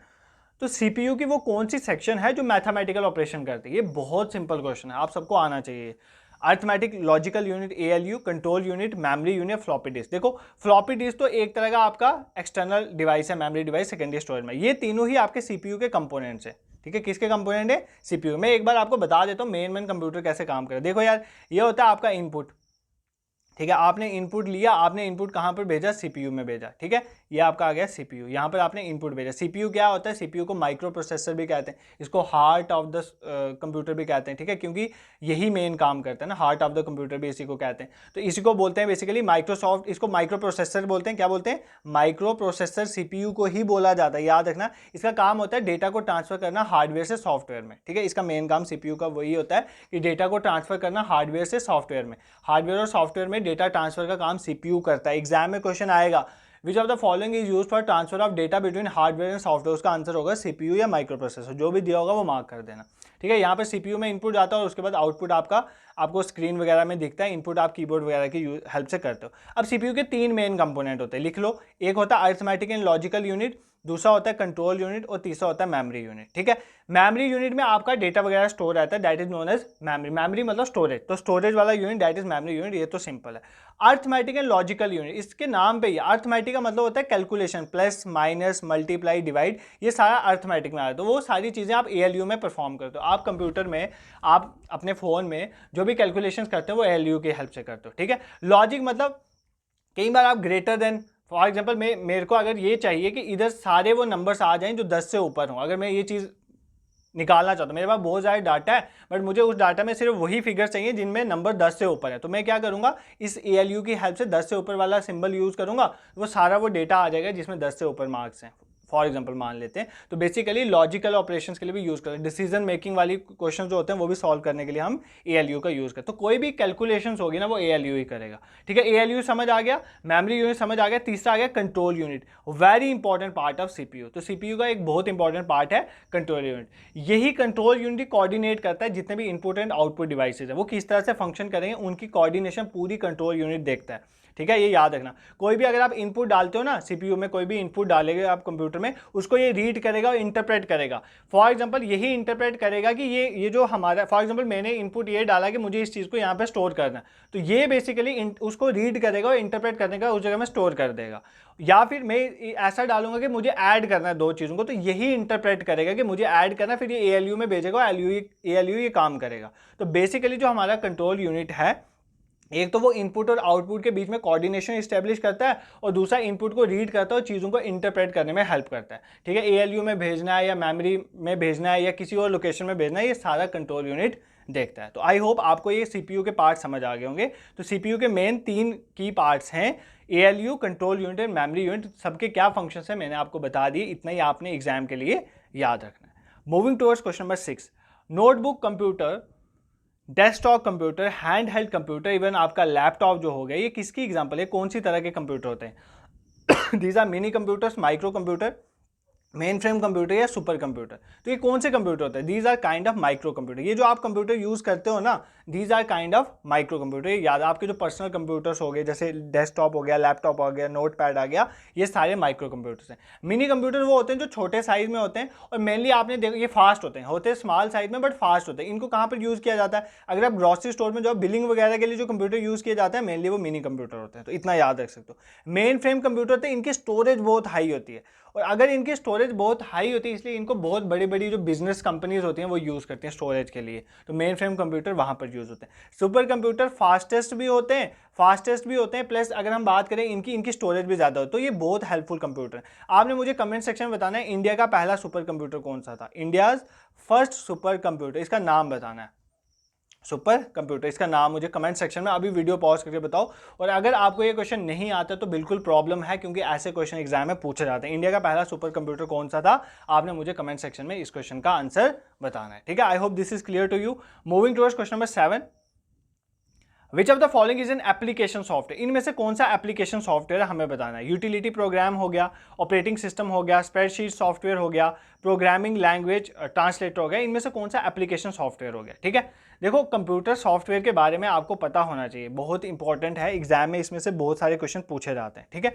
तो सीपीयू की वो कौन सी सेक्शन है जो मैथमेटिकल ऑपरेशन करती है। ये बहुत सिंपल क्वेश्चन है, आप सबको आना चाहिए। Arithmetic logical unit, ALU, control unit, memory unit, floppy disk. देखो फ्लॉपी डिस्क तो एक तरह का आपका एक्सटर्नल डिवाइस है, मेमोरी डिवाइस सेकेंडरी स्टोरेज में। ये तीनों ही आपके सीपीयू के कंपोनेंट्स है। ठीक है, किसके कंपोनेंट है, सीपीयू। मैं एक बार आपको बता देता हूँ मेन कंप्यूटर कैसे काम करे। देखो यार, ये होता है आपका इनपुट। ठीक है, आपने इनपुट लिया, आपने इनपुट कहाँ पर भेजा, सीपीयू में भेजा। ठीक है, ये आपका आ गया सीपीयू, यहाँ पर आपने इनपुट भेजा। सीपीयू क्या होता है, सीपीयू को माइक्रो प्रोसेसर भी कहते हैं, इसको हार्ट ऑफ द कंप्यूटर भी कहते हैं। ठीक है, क्योंकि यही मेन काम करता है ना, हार्ट ऑफ द कंप्यूटर भी इसी को कहते हैं। तो इसी को बोलते हैं बेसिकली माइक्रोसॉफ्ट, इसको माइक्रो प्रोसेसर बोलते हैं। क्या बोलते हैं, माइक्रो प्रोसेसर सीपीयू को ही बोला जाता है, याद रखना। इसका काम होता है डेटा को ट्रांसफर करना हार्डवेयर से सॉफ्टवेयर में। ठीक है, इसका मेन काम सीपीयू का वही होता है कि डेटा को ट्रांसफर करना हार्डवेयर से सॉफ्टवेयर में। हार्डवेयर और सॉफ्टवेयर में डेटा ट्रांसफर का काम सीपीयू करता है। एग्जाम में क्वेश्चन आएगा, विच of the following is used for transfer of data between hardware and software, उसका आंसर होगा सीपीयू या माइक्रो प्रोसेसर। जो भी दिया होगा वो मार्क कर देना। ठीक है, यहाँ पर सीपीयू में इनपुट जाता है और उसके बाद आउटपुट आपको स्क्रीन वगैरह में दिखता है। इनपुट आप कीबोर्ड वगैरह की हेल्प से करते हो। अब सीपीयू के 3 मेन कंपोनेंट होते हैं, लिख लो। एक होता है अरिथमेटिक एंड लॉजिकल यूनिट, दूसरा होता है कंट्रोल यूनिट और तीसरा होता है मेमोरी यूनिट। ठीक है, मेमोरी यूनिट में आपका डेटा वगैरह स्टोर रहता है, that is known as memory. Memory मतलब स्टोरेज, तो स्टोरेज वाला unit that is memory unit. ये तो सिंपल है। अरिथमेटिक एंड लॉजिकल यूनिट, इसके नाम पे ही अरिथमेटिक का मतलब होता है calculation, plus minus multiply divide, ये सारा अरिथमेटिक में आता है। तो वो सारी चीज़ें आप एएलयू में परफॉर्म करते हो। आप कंप्यूटर में, आप अपने फ़ोन में जो भी कैलकुलेशन करते हो वो एएलयू की हेल्प से करते हो। ठीक है, लॉजिक मतलब कई बार आप ग्रेटर देन, फॉर एग्जाम्पल मेरे को अगर ये चाहिए कि इधर सारे वो नंबर्स आ जाएं जो 10 से ऊपर हों, अगर मैं ये चीज़ निकालना चाहता हूँ, मेरे पास बहुत सारा डाटा है बट मुझे उस डाटा में सिर्फ वही फिगर चाहिए जिनमें नंबर 10 से ऊपर है, तो मैं क्या करूँगा, इस एएलयू की हेल्प से 10 से ऊपर वाला सिंबल यूज़ करूँगा, वो सारा वो डेटा आ जाएगा जिसमें 10 से ऊपर मार्क्स हैं। फॉर एग्जाम्पल मान लेते हैं, तो बेसिकली लॉजिकल ऑपरेशंस के लिए भी यूज़ करते हैं। डिसीजन मेकिंग वाली क्वेश्चन जो होते हैं वो भी सॉल्व करने के लिए हम एएलयू का यूज़ करते हैं। तो कोई भी कैलकुलेशंस होगी ना वो एएलयू ही करेगा। ठीक है, एएलयू समझ आ गया, मेमोरी यूनिट समझ आ गया, तीसरा आ गया control unit, very important part of CPU. तो सीपीयू का एक बहुत इंपॉर्टेंट पार्ट है कंट्रोल यूनिट। यही कंट्रोल यूनिट कोऑर्डिनेट करता है जितने भी इनपुट एंड आउटपुट डिवाइसेज है, वो किस तरह से फंक्शन करेंगे, उनकी कोऑर्डिनेशन पूरी कंट्रोल यूनिट देखता है। ठीक है, ये याद रखना। कोई भी अगर आप इनपुट डालते हो ना, सीपीयू में कोई भी इनपुट डालेंगे आप कंप्यूटर में, उसको ये रीड करेगा और इंटरप्रेट करेगा। फॉर एग्जांपल यही इंटरप्रेट करेगा कि ये जो हमारा, फॉर एग्जांपल मैंने इनपुट ये डाला कि मुझे इस चीज़ को यहाँ पे स्टोर करना है, तो ये बेसिकली उसको रीड करेगा और इंटरप्रेट करने का उस जगह में स्टोर कर देगा। या फिर मैं ऐसा डालूंगा कि मुझे ऐड करना है 2 चीज़ों को, तो यही इंटरप्रेट करेगा कि मुझे ऐड करना है, फिर ये एएलयू में भेजेगा, एएलयू ये काम करेगा। तो बेसिकली जो हमारा कंट्रोल यूनिट है, एक तो वो इनपुट और आउटपुट के बीच में कोऑर्डिनेशन इस्टेब्लिश करता है और दूसरा इनपुट को रीड करता है और चीज़ों को इंटरप्रेट करने में हेल्प करता है। ठीक है, एएलयू में भेजना है या मेमोरी में भेजना है या किसी और लोकेशन में भेजना है, ये सारा कंट्रोल यूनिट देखता है। तो आई होप आपको ये सीपीयू के पार्ट समझ आ गए होंगे। तो सीपीयू के मेन 3 की पार्ट्स हैं, एएलयू, कंट्रोल यूनिट और मेमोरी यूनिट। सबके क्या फंक्शंस हैं मैंने आपको बता दिए, इतना ही आपने एग्जाम के लिए याद रखना है। Moving towards question number 6, notebook computer, desktop computer, hand held computer, even आपका लैपटॉप जो हो गया, ये किसकी एग्जांपल है, कौन सी तरह के कंप्यूटर होते हैं? These are mini computers, micro computer, mainframe computer या सुपर कंप्यूटर। तो ये कौन से कंप्यूटर होते हैं? These are kind of micro computer. ये जो आप कंप्यूटर यूज करते हो ना, these are kind of micro computer. याद, आपके जो पर्सनल कंप्यूटर्स हो गए, जैसे डेस्कटॉप हो गया, लैपटॉप हो गया, नोटपैड आ गया, ये सारे माइक्रो कंप्यूटर्स हैं। मिनी कंप्यूटर वो होते हैं जो छोटे साइज में होते हैं और मेनली आपने देखो ये फास्ट होते हैं स्मॉल साइज में बट फास्ट होते हैं। इनको कहाँ पर यूज़ किया जाता है? अगर आप ग्रॉसरी स्टोर में जो बिलिंग वगैरह के लिए जो कंप्यूटर यूज़ किया जाता है, मेनली वो मिनी कंप्यूटर होते हैं। तो इतना याद रख सकते हो। मेन फ्रेम कंप्यूटर होते हैं, इनकी स्टोरेज बहुत हाई होती है, और अगर इनकी स्टोरेज बहुत हाई होती है इसलिए इनको बहुत बड़ी बड़ी जो बिजनेस कंपनीज होती हैं वो यूज़ करती हैं स्टोरेज के लिए। तो मेन फ्रेम कंप्यूटर वहाँ पर यूज़ होते हैं। सुपर कंप्यूटर फास्टेस्ट भी होते हैं, प्लस अगर हम बात करें इनकी स्टोरेज भी ज़्यादा हो, तो ये बहुत हेल्पफुल कंप्यूटर है। आपने मुझे कमेंट सेक्शन में बताना है इंडिया का पहला सुपर कंप्यूटर कौन सा था, इंडियाज़ फर्स्ट सुपर कंप्यूटर, इसका नाम बताना है। सुपर कंप्यूटर, इसका नाम मुझे कमेंट सेक्शन में अभी वीडियो पॉज करके बताओ। और अगर आपको ये क्वेश्चन नहीं आता तो बिल्कुल प्रॉब्लम है, क्योंकि ऐसे क्वेश्चन एग्जाम में पूछे जाते हैं। इंडिया का पहला सुपर कंप्यूटर कौन सा था, आपने मुझे कमेंट सेक्शन में इस क्वेश्चन का आंसर बताना है। ठीक है, I hope this is clear to you. Moving towards question number 7, which of the following is an application software. इनमें से कौन सा एप्लीकेशन सॉफ्टवेयर हमें बताना है? यूटिलिटी प्रोग्राम हो गया, ऑपरेटिंग सिस्टम हो गया, स्प्रेडशीट सॉफ्टवेयर हो गया, प्रोग्रामिंग लैंग्वेज ट्रांसलेटर हो गया, इनमें से कौन सा एप्लीकेशन सॉफ्टवेयर हो गया? ठीक है, देखो कंप्यूटर सॉफ्टवेयर के बारे में आपको पता होना चाहिए, बहुत इंपॉर्टेंट है, एग्जाम में इसमें से बहुत सारे क्वेश्चन पूछे जाते हैं। ठीक है,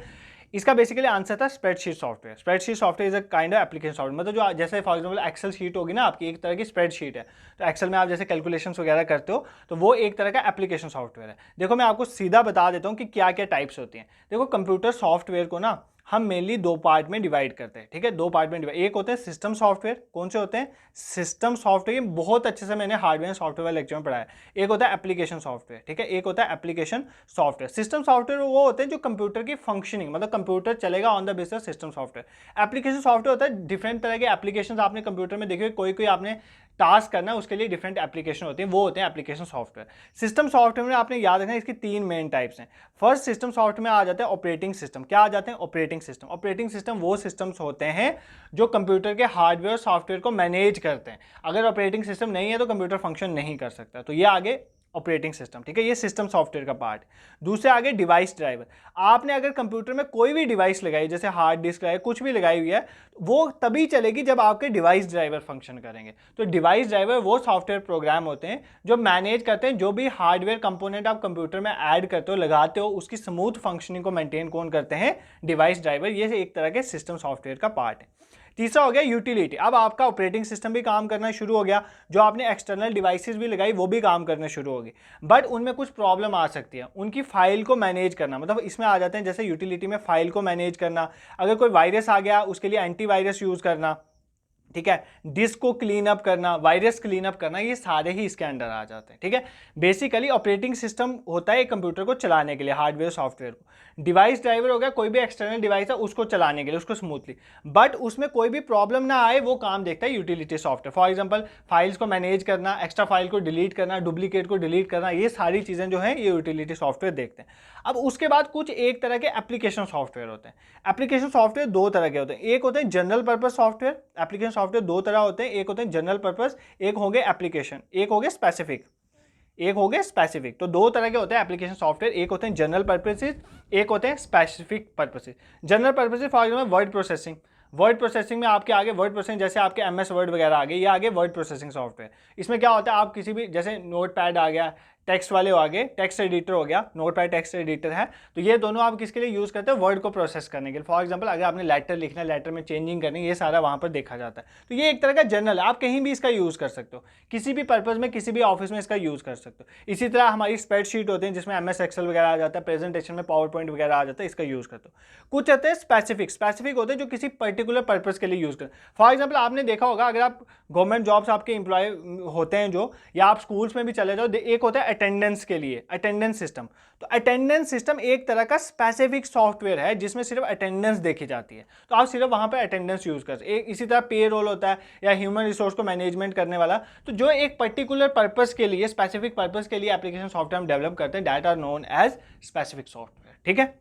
इसका बेसिकली आंसर था spreadsheet software. Spreadsheet software is a kind of application software, मतलब जो जैसे फॉर एग्जांपल एक्सेल शीट होगी ना आपकी, एक तरह की स्प्रेडशीट है। तो एक्सेल में आप जैसे कैलकुलेशंस वगैरह करते हो तो वो एक तरह का एप्लीकेशन सॉफ्टवेयर है। देखो मैं आपको सीधा बता देता हूँ कि क्या क्या टाइप्स होती हैं। देखो कंप्यूटर सॉफ्टवेयर को ना हम मेनली दो पार्ट में डिवाइड करते हैं, ठीक है, दो पार्ट में डिवाइड। एक होते हैं सिस्टम सॉफ्टवेयर, कौन से होते हैं, सिस्टम सॉफ्टवेयर, ये बहुत अच्छे से मैंने हार्डवेयर सॉफ्टवेयर वाले लेक्चर में पढ़ाया। एक होता है एप्लीकेशन सॉफ्टवेयर, ठीक है, एक होता है एप्लीकेशन सॉफ्टवेयर। सिस्टम सॉफ्टवेयर वो होते हैं जो कंप्यूटर की फंक्शनिंग, मतलब कंप्यूटर चलेगा on the basis system software. Application software होता है डिफरेंट तरह के एप्लीकेशन आपने कंप्यूटर में देखे, कोई कोई आपने टास्क करना है उसके लिए डिफरेंट एप्लीकेशन होती हैं, वो होते हैं एप्लीकेशन सॉफ्टवेयर। सिस्टम सॉफ्टवेयर में आपने याद रखना है इसकी तीन मेन टाइप्स हैं। फर्स्ट सिस्टम सॉफ्टवेयर में आ जाते हैं ऑपरेटिंग सिस्टम। क्या आ जाते हैं, ऑपरेटिंग सिस्टम। ऑपरेटिंग सिस्टम वो सिस्टम्स होते हैं जो कंप्यूटर के हार्डवेयर और सॉफ्टवेयर को मैनेज करते हैं। अगर ऑपरेटिंग सिस्टम नहीं है तो कंप्यूटर फंक्शन नहीं कर सकता। तो ये आगे ऑपरेटिंग सिस्टम, ठीक है, ये सिस्टम सॉफ्टवेयर का पार्ट। दूसरे आगे डिवाइस ड्राइवर। आपने अगर कंप्यूटर में कोई भी डिवाइस लगाई, जैसे हार्ड डिस्क है, कुछ भी लगाई हुई है, वो तभी चलेगी जब आपके डिवाइस ड्राइवर फंक्शन करेंगे। तो डिवाइस ड्राइवर वो सॉफ्टवेयर प्रोग्राम होते हैं जो मैनेज करते हैं जो भी हार्डवेयर कंपोनेंट आप कंप्यूटर में ऐड करते हो, लगाते हो, उसकी स्मूथ फंक्शनिंग को मेंटेन कौन करते हैं, डिवाइस ड्राइवर। ये एक तरह के सिस्टम सॉफ्टवेयर का पार्ट है। तीसरा हो गया यूटिलिटी। अब आपका ऑपरेटिंग सिस्टम भी काम करना शुरू हो गया, जो आपने एक्सटर्नल डिवाइसेस भी लगाई वो भी काम करने शुरू हो गई, बट उनमें कुछ प्रॉब्लम आ सकती है। उनकी फाइल को मैनेज करना, मतलब इसमें आ जाते हैं जैसे यूटिलिटी में फाइल को मैनेज करना, अगर कोई वायरस आ गया उसके लिए एंटीवायरस यूज़ करना, ठीक है, डिस्क को क्लीन अप करना, वायरस क्लीन अप करना, ये सारे ही इसके अंडर आ जाते हैं, ठीक है। बेसिकली ऑपरेटिंग सिस्टम होता है एक कंप्यूटर को चलाने के लिए, हार्डवेयर सॉफ्टवेयर को। डिवाइस ड्राइवर हो गया कोई भी एक्सटर्नल डिवाइस है उसको चलाने के लिए, उसको स्मूथली, बट उसमें कोई भी प्रॉब्लम ना आए वो काम देखता है utility software. For example files को मैनेज करना, एक्स्ट्रा फाइल को डिलीट करना, डुप्लीकेट को डिलीट करना, ये सारी चीज़ें जो है ये यूटिलिटी सॉफ्टवेयर देखते हैं। अब उसके बाद कुछ एक तरह के एप्लीकेशन सॉफ्टवेयर होते हैं। एप्लीकेशन सॉफ्टवेयर दो तरह के होते हैं, एक होते हैं general purpose software. Application software दो तरह होते हैं, एक होते हैं जनरल पर्पज, एक हो गए एप्लीकेशन, एक हो गए स्पेसिफिक, एक हो गए स्पेसिफिक। तो दो तरह के होते हैं एप्लीकेशन सॉफ्टवेयर, एक होते हैं जनरल पर्पसेस, एक होते हैं specific purposes. General purposes for example word processing. Word processing में आपके आगे वर्ड प्रोसेसिंग, जैसे आपके MS वर्ड वगैरह आ गए, ये आगे वर्ड प्रोसेसिंग सॉफ्टवेयर। इसमें क्या होता है, आप किसी भी, जैसे नोट पैड आ गया, टेक्स्ट वाले हो आगे, टेक्स्ट एडिटर हो गया, नोट पैड टेक्स्ट एडिटर है, तो ये दोनों आप किसके लिए यूज़ करते हैं, वर्ड को प्रोसेस करने के लिए। फॉर एग्जांपल अगर आपने लेटर लिखना है, लेटर में चेंजिंग करनी है, ये सारा वहाँ पर देखा जाता है। तो ये एक तरह का जनरल है, आप कहीं भी इसका यूज़ कर सकते हो, किसी भी पर्पज़ में, किसी भी ऑफिस में इसका यूज़ कर सकते हो। इसी तरह हमारी स्प्रेडशीट होते हैं जिसमें MS एक्सेल वगैरह आ जाता है, प्रेजेंटेशन में पावर पॉइंट वगैरह आ जाता है, इसका यूज़ करते हो। कुछ होते हैं स्पेसिफिक, स्पेसिफिक होते हैं जो किसी पर्टिकुलर पर्पज़ के लिए यूज़ करते हैं। फॉर एग्जाम्पल आपने देखा होगा, अगर आप गवर्नमेंट जॉब्स आपके एम्प्लॉय होते हैं जो, या आप स्कूल्स में भी चले जाओ, एक होता है अटेंडेंस के लिए अटेंडेंस सिस्टम। तो अटेंडेंस सिस्टम एक तरह का स्पेसिफिक सॉफ्टवेयर है जिसमें सिर्फ अटेंडेंस देखी जाती है, तो आप सिर्फ वहां पे अटेंडेंस यूज कर सकते। इसी तरह पे रोल होता है या ह्यूमन रिसोर्स को मैनेजमेंट करने वाला, तो जो एक पर्टिकुलर पर्पस के लिए, स्पेसिफिक पर्पस के लिए एप्लीकेशन सॉफ्टवेयर हम डेवलप करते हैं, that are known as specific software, ठीक है।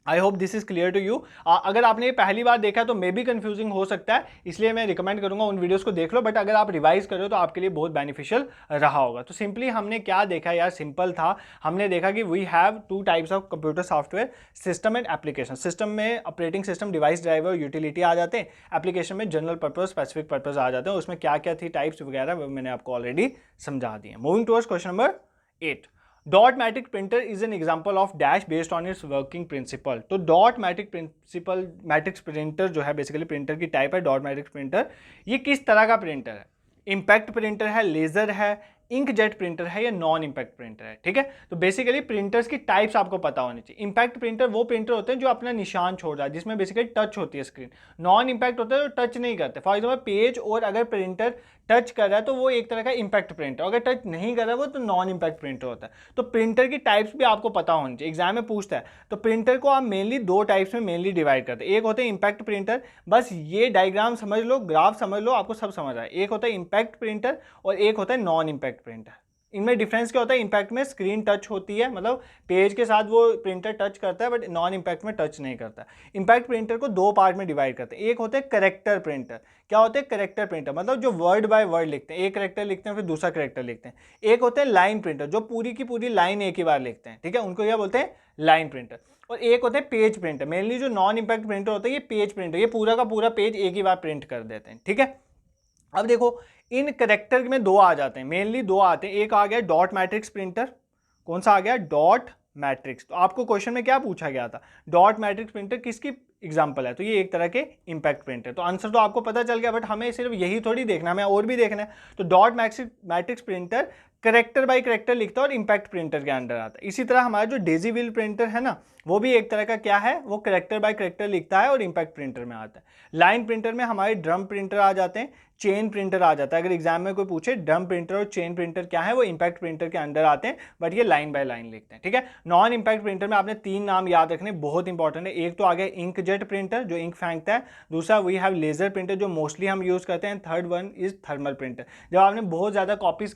I hope this is clear to you. अगर आपने ये पहली बार देखा तो मे भी कंफ्यूजिंग हो सकता है, इसलिए मैं रिकमेंड करूंगा उन वीडियोस को देख लो, बट अगर आप रिवाइज करो तो आपके लिए बहुत बेनिफिशियल रहा होगा। तो सिंपली हमने क्या देखा यार, सिंपल था, हमने देखा कि we have two types of computer software, system and application. System में operating system, device driver, utility आ जाते हैं, एप्लीकेशन में जनरल पर्पज, स्पेसिफिक पर्पज आ जाते हैं, उसमें क्या क्या थी टाइप्स वगैरह वो मैंने आपको ऑलरेडी समझा दिए। Moving towards question number 8। Dot matrix printer is an example of dash based on its working principle. तो dot matrix principle, matrix printer जो है बेसिकली प्रिंटर की टाइप है डॉट मैट्रिक्स प्रिंटर। ये किस तरह का प्रिंटर है, इम्पैक्ट प्रिंटर है, लेजर है, इंकजेट प्रिंटर है या नॉन इम्पैक्ट प्रिंटर है, ठीक है। तो बेसिकली प्रिंटर्स की टाइप्स आपको पता होनी चाहिए। इम्पैक्ट प्रिंटर वो प्रिंटर होते हैं जो अपना निशान छोड़ रहा है, जिसमें बेसिकली टच होती है स्क्रीन। नॉन इम्पैक्ट होता है जो टच नहीं करते, फॉर एग्जाम्पल पेज, और अगर प्रिंटर टच कर रहा है तो वो एक तरह का इम्पैक्ट प्रिंटर, अगर टच नहीं कर रहा है वो तो नॉन इम्पैक्ट प्रिंटर होता है। तो प्रिंटर की टाइप्स भी आपको पता होनी चाहिए, एग्जाम में पूछता है। तो प्रिंटर को आप मेनली दो टाइप्स में मेनली डिवाइड करते हैं, एक होते हैं इम्पैक्ट प्रिंटर, बस ये डायग्राम समझ लो, ग्राफ समझ लो, आपको सब समझ आए। एक होता है इम्पैक्ट प्रिंटर और एक होता है नॉन इम्पैक्ट प्रिंटर। इनमें डिफरेंस क्या होता है, इम्पैक्ट में स्क्रीन टच होती है, मतलब पेज के साथ वो प्रिंटर टच करता है, बट नॉन इम्पैक्ट में टच नहीं करता। इम्पैक्ट प्रिंटर को दो पार्ट में डिवाइड करते हैं, एक होते हैं करेक्टर प्रिंटर। क्या होते हैं करेक्टर प्रिंटर, मतलब जो वर्ड बाय वर्ड लिखते हैं, एक करेक्टर लिखते हैं फिर दूसरा करेक्टर लिखते हैं। एक होते हैं लाइन प्रिंटर, जो पूरी की पूरी लाइन एक ही बार लिखते हैं, ठीक है, उनको क्या बोलते हैं लाइन प्रिंटर। और एक होते हैं पेज प्रिंटर, मेनली जो नॉन इम्पैक्ट प्रिंटर होता है ये पेज प्रिंटर, ये पूरा का पूरा पेज एक ही बार प्रिंट कर देते हैं, ठीक है। अब देखो इन करेक्टर में दो आ जाते हैं, मेनली दो आते हैं। एक आ गया डॉट मैट्रिक्स प्रिंटर, कौन सा आ गया, डॉट मैट्रिक्स। तो आपको क्वेश्चन में क्या पूछा गया था, डॉट मैट्रिक्स प्रिंटर किसकी एग्जांपल है, तो ये एक तरह के इम्पैक्ट प्रिंटर। तो आंसर तो आपको पता चल गया, बट हमें सिर्फ यही थोड़ी देखना है, हमें और भी देखना है। तो dot matrix printer character by character लिखता है और इम्पैक्ट प्रिंटर के अंडर आता है। इसी तरह हमारा जो डेजी व्हील प्रिंटर है ना, वो भी एक तरह का क्या है, वो करेक्टर बाय करेक्टर लिखता है और इम्पैक्ट प्रिंटर में आता है। लाइन प्रिंटर में हमारे ड्रम प्रिंटर आ जाते हैं, चेन प्रिंटर आ जाता है। अगर एग्जाम में कोई पूछे ड्रम प्रिंटर और चेन प्रिंटर क्या है, वो इम्पैक्ट प्रिंटर के अंडर आते हैं, बट ये लाइन बाय लाइन लिखते हैं, ठीक है। नॉन इम्पैक्ट प्रिंटर में आपने 3 नाम याद रखने, बहुत इंपॉर्टेंट है। एक तो आ गया इंकजेट प्रिंटर जो इंक फेंकता है, दूसरा वी हैव लेजर प्रिंटर जो मोस्टली हम यूज करते हैं, third one is thermal printer. जब आपने बहुत ज़्यादा कॉपीज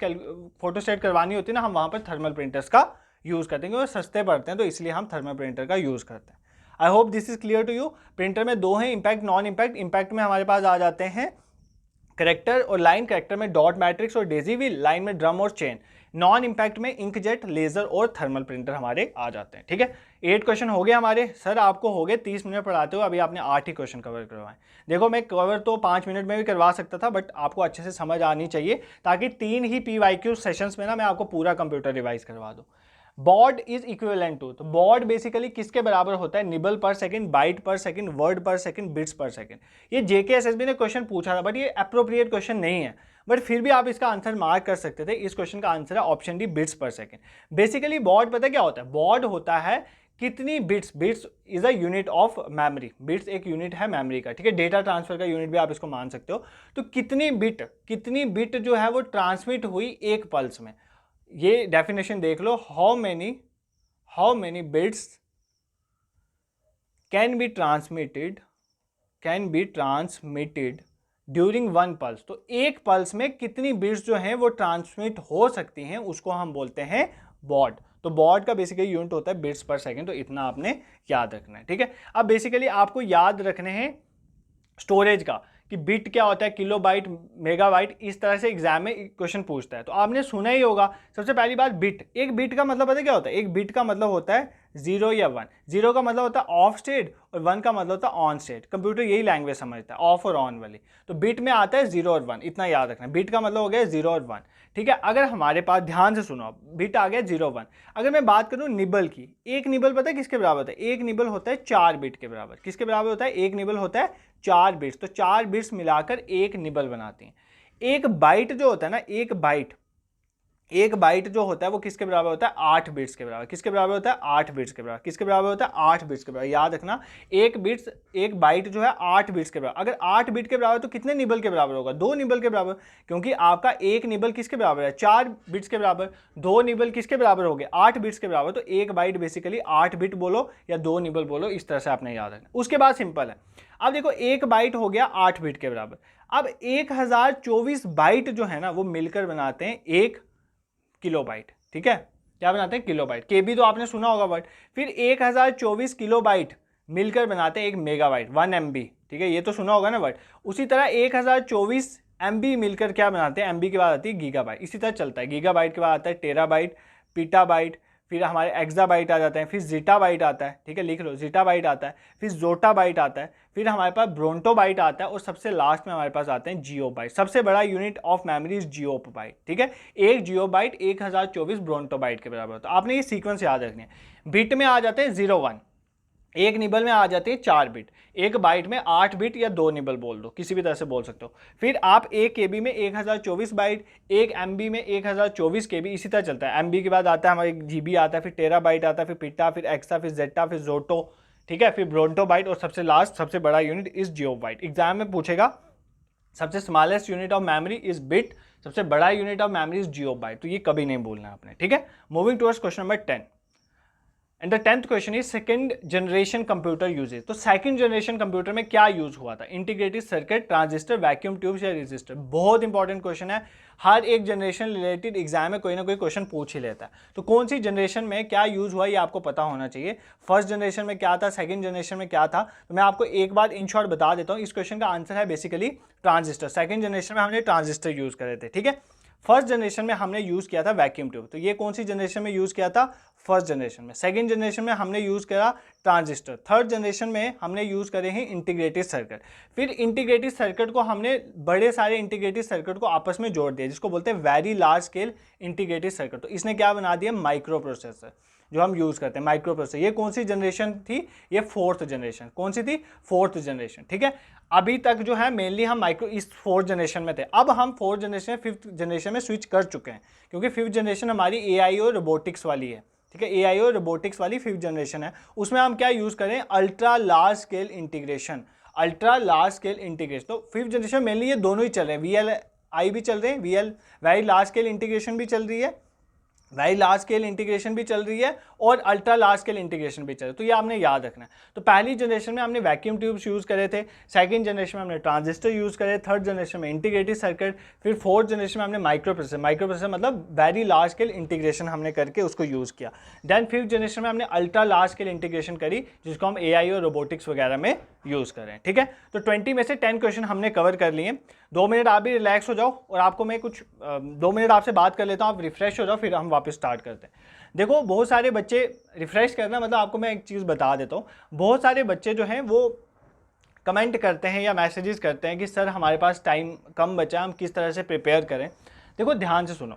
फोटोस्टेट करवानी होती है ना, हम वहाँ पर थर्मल प्रिंटर्स का यूज़ करते हैं, वो सस्ते पड़ते हैं, तो इसलिए हम थर्मल प्रिंटर का यूज़ करते हैं। I hope this is clear to you. Printer में 2 हैं, इम्पैक्ट नॉन इम्पैक्ट। इम्पैक्ट में हमारे पास आ जाते हैं करेक्टर और लाइन, करेक्टर में डॉट मैट्रिक्स और डेजी व्हील, लाइन में ड्रम और चेन। नॉन इम्पैक्ट में इंकजेट, लेजर और थर्मल प्रिंटर हमारे आ जाते हैं, ठीक है। 8 क्वेश्चन हो गए हमारे। सर आपको हो गए 30 मिनट पढ़ाते हो, अभी आपने 8 ही क्वेश्चन कवर करवाए। देखो मैं कवर तो 5 मिनट में भी करवा सकता था, बट आपको अच्छे से समझ आनी चाहिए, ताकि 3 ही PYQ सेशंस में ना मैं आपको पूरा कंप्यूटर रिवाइज करवा दूँ। बॉड इज इक्विवेलेंट टू, तो बॉड बेसिकली किसके बराबर होता है, निबल पर सेकंड, बाइट पर सेकंड, वर्ड पर सेकंड, बिट्स पर सेकंड। ये JKSSB ने क्वेश्चन पूछा था, बट ये अप्रोप्रिएट क्वेश्चन नहीं है, बट फिर भी आप इसका आंसर मार्क कर सकते थे। इस क्वेश्चन का आंसर है ऑप्शन डी, बिट्स पर सेकंड। बेसिकली बॉड पता क्या होता है, बॉड होता है कितनी bits, bits is a unit of memory, bits एक यूनिट है मेमोरी का, ठीक है। डेटा ट्रांसफर का यूनिट भी आप इसको मान सकते हो। तो कितनी बिट जो है वो ट्रांसमिट हुई एक पल्स में, ये डेफिनेशन देख लो। How many bits can be transmitted during 1 pulse. तो एक पल्स में कितनी बिट्स जो हैं वो ट्रांसमिट हो सकती हैं, उसको हम बोलते हैं बॉड। तो बॉड का बेसिकली यूनिट होता है बिट्स पर सेकंड, तो इतना आपने याद रखना है, ठीक है। अब बेसिकली आपको याद रखने हैं स्टोरेज का, कि बिट क्या होता है, किलोबाइट, मेगाबाइट, इस तरह से एग्जाम में क्वेश्चन पूछता है। तो आपने सुना ही होगा। सबसे पहली बात, बिट, एक बिट का मतलब पता है क्या होता है, एक बिट का मतलब होता है 0 या 1। 0 का मतलब होता है ऑफ स्टेट और 1 का मतलब होता है ऑन स्टेट। कंप्यूटर यही लैंग्वेज समझता है, ऑफ और ऑन वाली। तो बिट में आता है 0 और 1, इतना याद रखना। बिट का मतलब हो गया 0 और 1, ठीक है। अगर हमारे पास, ध्यान से सुनो, बिट आ गया 0 1। अगर मैं बात करूं निबल की, एक निबल पता है किसके बराबर होता है, एक निबल होता है 4 बिट के बराबर। किसके बराबर होता है, एक निबल होता है 4 बिट्स। तो 4 बिट्स मिलाकर एक निबल बनाती हैं। एक बाइट जो होता है ना, एक बाइट जो होता है वो किसके बराबर होता है, 8 बिट्स के बराबर। किसके बराबर होता है, 8 बिट्स के बराबर। किसके बराबर होता है, 8 बिट्स के बराबर। याद रखना, एक बाइट जो है 8 बिट्स के बराबर। अगर 8 बिट के बराबर तो कितने निबल के बराबर होगा, 2 निबल के बराबर, क्योंकि आपका एक निबल किसके बराबर है, 4 बिट्स के बराबर। 2 निबल किसके बराबर हो गए, 8 बिट्स के बराबर। तो एक बाइट बेसिकली 8 बिट बोलो या 2 निबल बोलो, इस तरह से आपने याद रखना। उसके बाद सिंपल है। अब देखो, एक बाइट हो गया 8 बिट के बराबर। अब 1024 बाइट जो है ना, वो मिलकर बनाते हैं 1 किलोबाइट, ठीक है। क्या बनाते हैं, किलोबाइट। केबी तो आपने सुना होगा वर्ड। फिर 1024 किलोबाइट मिलकर बनाते हैं 1 मेगाबाइट, 1 MB, ठीक है, ये तो सुना होगा ना वर्ड। उसी तरह 1024 MB मिलकर क्या बनाते हैं, MB के बाद आती है गीगाबाइट। इसी तरह चलता है, गीगाबाइट के बाद आता है टेराबाइट, पीटाबाइट, फिर हमारे एक्साबाइट आ जाते हैं, फिर जीटाबाइट आता है, ठीक है, लिख लो, जीटाबाइट आता है, फिर जोटाबाइट आता है, फिर हमारे पास ब्रोंटोबाइट आता है, और सबसे लास्ट में हमारे पास आते हैं जियोबाइट। सबसे बड़ा यूनिट ऑफ मेमोरी इज जियोबाइट, ठीक है। एक जियोबाइट 1024 ब्रोंटोबाइट के बराबर होता है। आपने ये सीक्वेंस याद रखनी है। बिट में आ जाते हैं 0 1, एक निबल में आ जाते हैं 4 बिट, एक बाइट में 8 बिट या 2 निबल बोल दो, किसी भी तरह से बोल सकते हो। फिर आप एक KB में 1024 बाइट, एक MB में 1024 KB, इसी तरह चलता है। MB के बाद आता है हमारे GB आता है, फिर टेराबाइट आता है, फिर पिटा, फिर एक्सा, फिर जेटा, फिर जोटो, ठीक है, फिर ब्रोंटोबाइट, और सबसे लास्ट सबसे बड़ा यूनिट इज जियोबाइट। एग्जाम में पूछेगा सबसे smallest unit of memory is bit, सबसे बड़ा unit of memory is geobyte. तो ये कभी नहीं भूलना आपने, ठीक है। Moving towards question number 10, and the 10th question is second generation computer uses. तो सेकंड जनरेशन कंप्यूटर में क्या यूज हुआ था, integrated circuit, transistor, vacuum tubes या रेजिस्टर। बहुत इंपॉर्टेंट क्वेश्चन है, हर एक जनरेशन रिलेटेड एग्जाम में कोई ना कोई क्वेश्चन पूछ ही लेता है। तो कौन सी जनरेशन में क्या यूज हुआ ये आपको पता होना चाहिए। फर्स्ट जनरेशन में क्या था, सेकंड जनरेशन में क्या था, तो मैं आपको एक बार इन शॉर्ट बता देता हूँ। इस क्वेश्चन का आंसर है बेसिकली ट्रांजिस्टर। सेकंड जनरेशन में हमने ट्रांजिस्टर यूज करे थे, ठीक है। फर्स्ट जनरेशन में हमने यूज किया था वैक्यूम ट्यूब। तो ये कौन सी जनरेशन में यूज किया था, फर्स्ट जनरेशन में। सेकंड जनरेशन में हमने यूज करा ट्रांजिस्टर। थर्ड जनरेशन में हमने यूज करे हैं इंटीग्रेटेड सर्किट। फिर इंटीग्रेटेड सर्किट को हमने बड़े सारे इंटीग्रेटेड सर्किट को आपस में जोड़ दिया, जिसको बोलते हैं very large scale integrated circuit. तो इसने क्या बना दिया, माइक्रो प्रोसेसर जो हम यूज करते हैं, माइक्रो प्रोसेसर। ये कौन सी जनरेशन थी, ये फोर्थ जनरेशन। कौन सी थी, फोर्थ जनरेशन, ठीक है। अभी तक जो है मेनली हम माइक्रो इस फोर्थ जनरेशन में थे। अब हम फोर्थ जनरेशन फिफ्थ जनरेशन में स्विच कर चुके हैं, क्योंकि फिफ्थ जनरेशन हमारी AI और रोबोटिक्स वाली है, ठीक है, एआई और रोबोटिक्स वाली 5th जनरेशन है, उसमें हम क्या यूज़ करें, ultra large scale integration, ultra large scale integration. तो 5th जनरेशन मेनली ये दोनों ही चल रहे हैं, VLI भी चल रहे हैं, वेरी लार्ज स्केल इंटीग्रेशन भी चल रही है, वेरी लार्ज स्केल इंटीग्रेशन भी चल रही है और अल्ट्रा लार्ज स्केल इंटीग्रेशन भी चल रही है। तो ये आपने याद रखना है। तो पहली जनरेशन में हमने वैक्यूम ट्यूब्स यूज़ करे थे, सेकंड जनरेशन में हमने ट्रांजिस्टर यूज़ करे, थर्ड जनरेशन में इंटीग्रेटेड सर्किट, फिर फोर्थ जनरेशन में हमने माइक्रो प्रोसेसर मतलब वेरी लार्ज स्केल इंटीग्रेशन हमने करके उसको यूज़ किया। देन 5th जनरेशन में हमने अल्ट्रा लार्ज स्केल इंटीग्रेशन करी, जिसको हम AI और रोबोटिक्स वगैरह में यूज़ करें। ठीक है, तो 20 में से 10 क्वेश्चन हमने कवर कर लिए। 2 मिनट आप भी रिलैक्स हो जाओ और आपको मैं कुछ 2 मिनट आपसे बात कर लेता हूँ, आप रिफ्रेश हो जाओ, फिर हम वापस स्टार्ट करते हैं। देखो बहुत सारे बच्चे, रिफ्रेश करना मतलब आपको मैं एक चीज़ बता देता हूँ, बहुत सारे बच्चे जो हैं वो कमेंट करते हैं या मैसेजेस करते हैं कि सर हमारे पास टाइम कम बचा है, हम किस तरह से प्रिपेयर करें। देखो ध्यान से सुनो,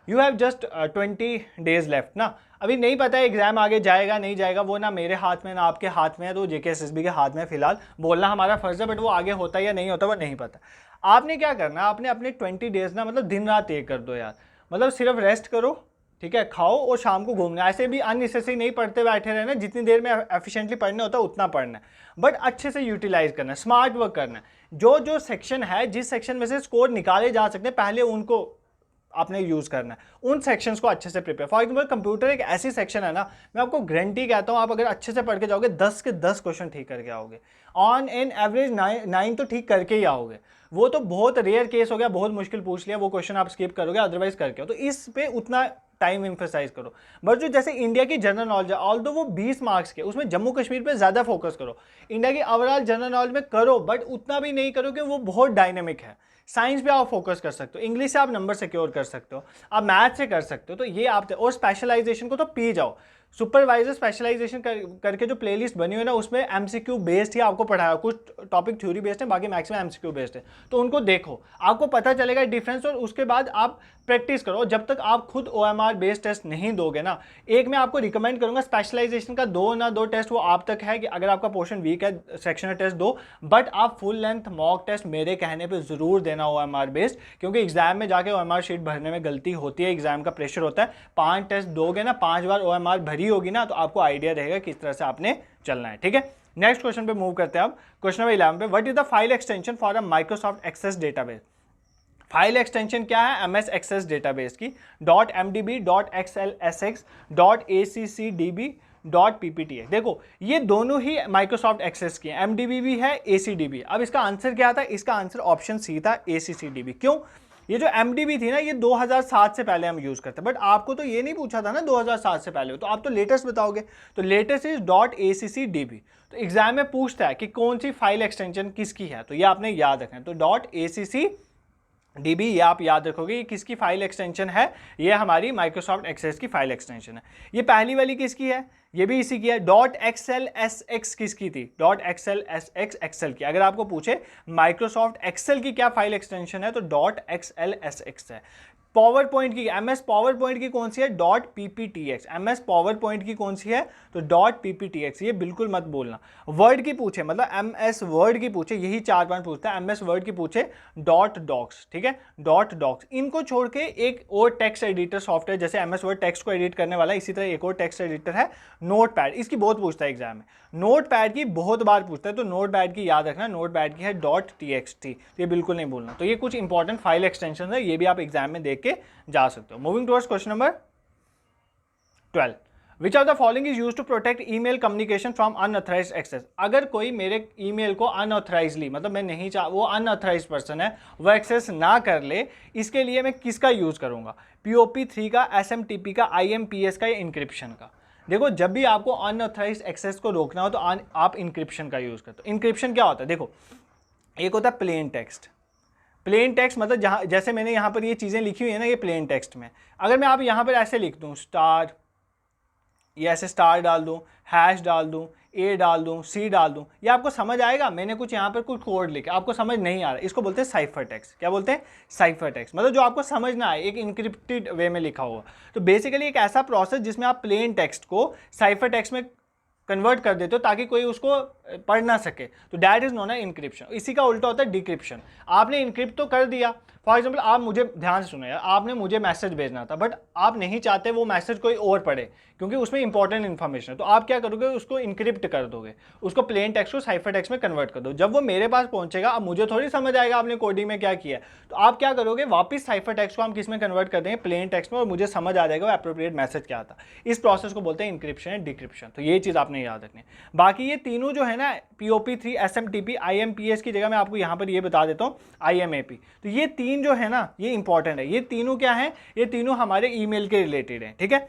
you have just 20 days left ना, अभी नहीं पता है एग्जाम आगे जाएगा नहीं जाएगा, वो ना मेरे हाथ में ना आपके हाथ में है, तो JKSSB के हाथ में फिलहाल बोलना हमारा फर्ज है, बट वो आगे होता है या नहीं होता वो नहीं पता। आपने क्या करना है, आपने अपने 20 डेज ना मतलब दिन रात एक कर दो यार, मतलब सिर्फ रेस्ट करो, ठीक है, खाओ और शाम को घूमना। ऐसे भी अननेसेसरी नहीं पढ़ते बैठे रहना, जितनी देर में एफिशिएंटली पढ़ना होता है उतना पढ़ना है, बट अच्छे से यूटिलाइज करना है, स्मार्ट वर्क करना है। जो जो सेक्शन है, जिस सेक्शन में से स्कोर निकाले जा सकते हैं पहले उनको आपने यूज़ करना है, उन सेक्शंस को अच्छे से प्रिपेयर। फॉर एग्जाम्पल कंप्यूटर एक ऐसी सेक्शन है ना, मैं आपको गारंटी कहता हूँ, आप अगर अच्छे से पढ़ के जाओगे 10 के 10 क्वेश्चन ठीक करके आओगे, ऑन एन एवरेज 9 तो ठीक करके ही आओगे। वो तो बहुत रेयर केस हो गया, बहुत मुश्किल पूछ लिया, वो क्वेश्चन आप स्किप करोगे, अदरवाइज करके हो। तो इस पे उतना टाइम एम्फेसाइज करो। बट जो जैसे इंडिया की जनरल नॉलेज है, ऑल दो वो 20 मार्क्स के, उसमें जम्मू कश्मीर पे ज़्यादा फोकस करो। इंडिया की ओवरऑल जनरल नॉलेज में करो, बट उतना भी नहीं करो कि वो बहुत डायनेमिक है। साइंस पे आप फोकस कर सकते हो, इंग्लिश से आप नंबर सिक्योर कर सकते हो, आप मैथ से कर सकते हो। तो ये आप, और स्पेशलाइजेशन को तो पी जाओ। सुपरवाइजर स्पेशलाइजेशन करके जो प्लेलिस्ट बनी हुई है ना, उसमें MCQ बेस्ड ही आपको पढ़ाया, कुछ टॉपिक थ्योरी बेस्ड है, बाकी मैक्सिमम MCQ बेस्ड है। तो उनको देखो, आपको पता चलेगा डिफरेंस, और उसके बाद आप प्रैक्टिस करो। जब तक आप खुद OMR बेस्ड टेस्ट नहीं दोगे ना, एक मैं आपको रिकमेंड करूंगा स्पेशलाइजेशन का 2 टेस्ट, वो आप तक है कि अगर आपका पोर्शन वीक है सेक्शनल टेस्ट दो, बट आप फुल लेंथ मॉक टेस्ट मेरे कहने पे जरूर देना OMR बेस्ड, क्योंकि एग्जाम में जाके OMR शीट भरने में गलती होती है, एग्जाम का प्रेशर होता है। 5 टेस्ट दोगे ना, 5 बार OMR भरी होगी ना, तो आपको आइडिया रहेगा किस तरह से आपने चलना है। ठीक है, नेक्स्ट क्वेश्चन पे मूव करते हैं आप। क्वेश्चन नंबर 11 पे, what is the file extension for a Microsoft Access database. File extension क्या है MS एक्सेस डेटाबेस की, .mdb, .xlsx, .accdb, .pptx। देखो ये दोनों ही माइक्रोसॉफ्ट एक्सेस की है, MDB भी है, ACDB। अब इसका आंसर क्या था, इसका आंसर ऑप्शन सी था, ACCDB। क्यों, ये जो MDB थी ना, ये 2007 से पहले हम यूज करते हैं, बट आपको तो ये नहीं पूछा था ना 2007 से पहले, तो आप तो लेटेस्ट बताओगे, तो लेटेस्ट इज .accdb। तो एग्जाम में पूछता है कि कौन सी फाइल एक्सटेंशन किसकी है, तो ये आपने याद रखना है। तो .accdb ये आप याद रखोगे, ये किसकी फाइल एक्सटेंशन है, ये हमारी माइक्रोसॉफ्ट एक्सेस की फाइल एक्सटेंशन है। ये पहली वाली किसकी है, ये भी इसी की है। .xlsx किसकी थी, .xlsx एक्सेल की। अगर आपको पूछे माइक्रोसॉफ्ट एक्सेल की क्या फाइल एक्सटेंशन है, तो .xlsx है। पावर पॉइंट की, MS पावर पॉइंट की कौन सी है, .pptx। MS पावर पॉइंट की कौन सी है, तो .pptx। ये बिल्कुल मत बोलना। वर्ड की पूछे, मतलब MS वर्ड की पूछे, यही 4-5 पूछता है। MS वर्ड की पूछे .docs, ठीक है, .docs। इनको छोड़ के एक और टेक्स्ट एडिटर सॉफ्टवेयर, जैसे MS वर्ड टेक्स्ट को एडिट करने वाला है, इसी तरह एक और टेक्स्ट एडिटर है नोटपैड। इसकी बहुत पूछता है एग्जाम में, नोटपैड की बहुत बार पूछता है, तो नोटपैड की याद रखना, नोटपैड की है .txt। ये बिल्कुल नहीं भूलना। तो ये कुछ इंपॉर्टेंट फाइल एक्सटेंशन है, ये भी आप एग्जाम में देख के जा सकते हो। Moving towards question number 12, which of the following is used to protect email communication from unauthorised access. अगर कोई मेरे ईमेल को अनऑथराइजली, मतलब मैं नहीं चाह, वो अनऑथराइज्ड पर्सन है, वो एक्सेस ना कर ले, इसके लिए मैं किसका यूज करूंगा, POP3 का, SMTP का, IMPS का या इंक्रिप्शन का। देखो जब भी आपको अनऑथराइज्ड एक्सेस को रोकना हो तो आप इंक्रिप्शन का यूज करते हो। इंक्रिप्शन क्या होता है, देखो एक होता है प्लेन टेक्स्ट। प्लेन टेक्स्ट मतलब जहाँ, जैसे मैंने यहाँ पर ये चीज़ें लिखी हुई है ना, ये प्लेन टेक्स्ट में, अगर मैं आप यहाँ पर ऐसे लिख दूँ स्टार, ये ऐसे स्टार डाल दूँ, हैश डाल दूँ, A डाल दूँ, C डाल दूँ, ये आपको समझ आएगा। मैंने कुछ यहाँ पर कुछ कोड लिखे, आपको समझ नहीं आ रहा, इसको बोलते हैं साइफर टेक्स्ट। क्या बोलते हैं, साइफर टेक्स्ट, मतलब जो आपको समझ ना आए, एक इनक्रिप्टेड वे में लिखा हुआ। तो बेसिकली एक ऐसा प्रोसेस जिसमें आप प्लेन टेक्स्ट को साइफर टेक्स्ट में कन्वर्ट कर देते हो, ताकि कोई उसको पढ़ ना सके, तो that is known as encryption. इसी का उल्टा होता है डिक्रिप्शन। आपने इनक्रिप्ट तो कर दिया, फॉर एग्जाम्पल आप मुझे, ध्यान से सुनो यार, आपने मुझे मैसेज भेजना था बट आप नहीं चाहते वो मैसेज कोई और पढ़े क्योंकि उसमें इंपॉर्टेंट इन्फॉर्मेशन है, तो आप क्या करोगे, उसको इनक्रिप्ट कर दोगे, उसको प्लेन टेक्स्ट को साइफर टेक्स्ट में कन्वर्ट कर दो। जब वो मेरे पास पहुंचेगा, अब मुझे थोड़ी समझ आएगा आपने कोडिंग में क्या किया है, तो आप क्या करोगे, वापस साइफर टेक्स्ट को हम किस में कन्वर्ट कर देंगे, प्लेन टेक्स्ट में, और मुझे समझ आ जाएगा वो एप्रोप्रिएट मैसेज क्या था। इस प्रोसेस को बोलते हैं इनक्रिप्शन एंड डिक्रिप्शन। तो ये चीज़ आपने याद रखनी है। बाकी ये तीनों जो है ना, POP3, SMTP, IMPS की जगह मैं आपको यहाँ पर ये बता देता हूँ IMAP। तो ये तीन जो है ना, ये इंपॉर्टेंट है। ये तीनों क्या है, ये तीनों हमारे ईमेल के रिलेटेड हैं, ठीक है।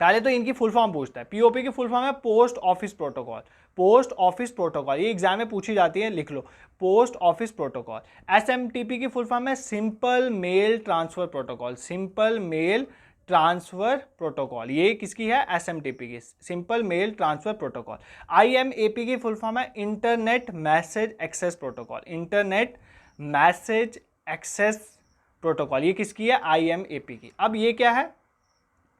पहले तो इनकी फुल फॉर्म पूछता है। POP की फुल फॉर्म है post office protocol. Post office protocol, ये एग्जाम में पूछी जाती है, लिख लो, पोस्ट ऑफिस प्रोटोकॉल। SMTP की फुल फॉर्म है simple mail transfer protocol. Simple mail transfer protocol, ये किसकी है, SMTP की, simple mail transfer protocol. IMAP की फुल फॉर्म है internet message access protocol. Internet message access protocol, ये किसकी है, IMAP की। अब ये क्या है,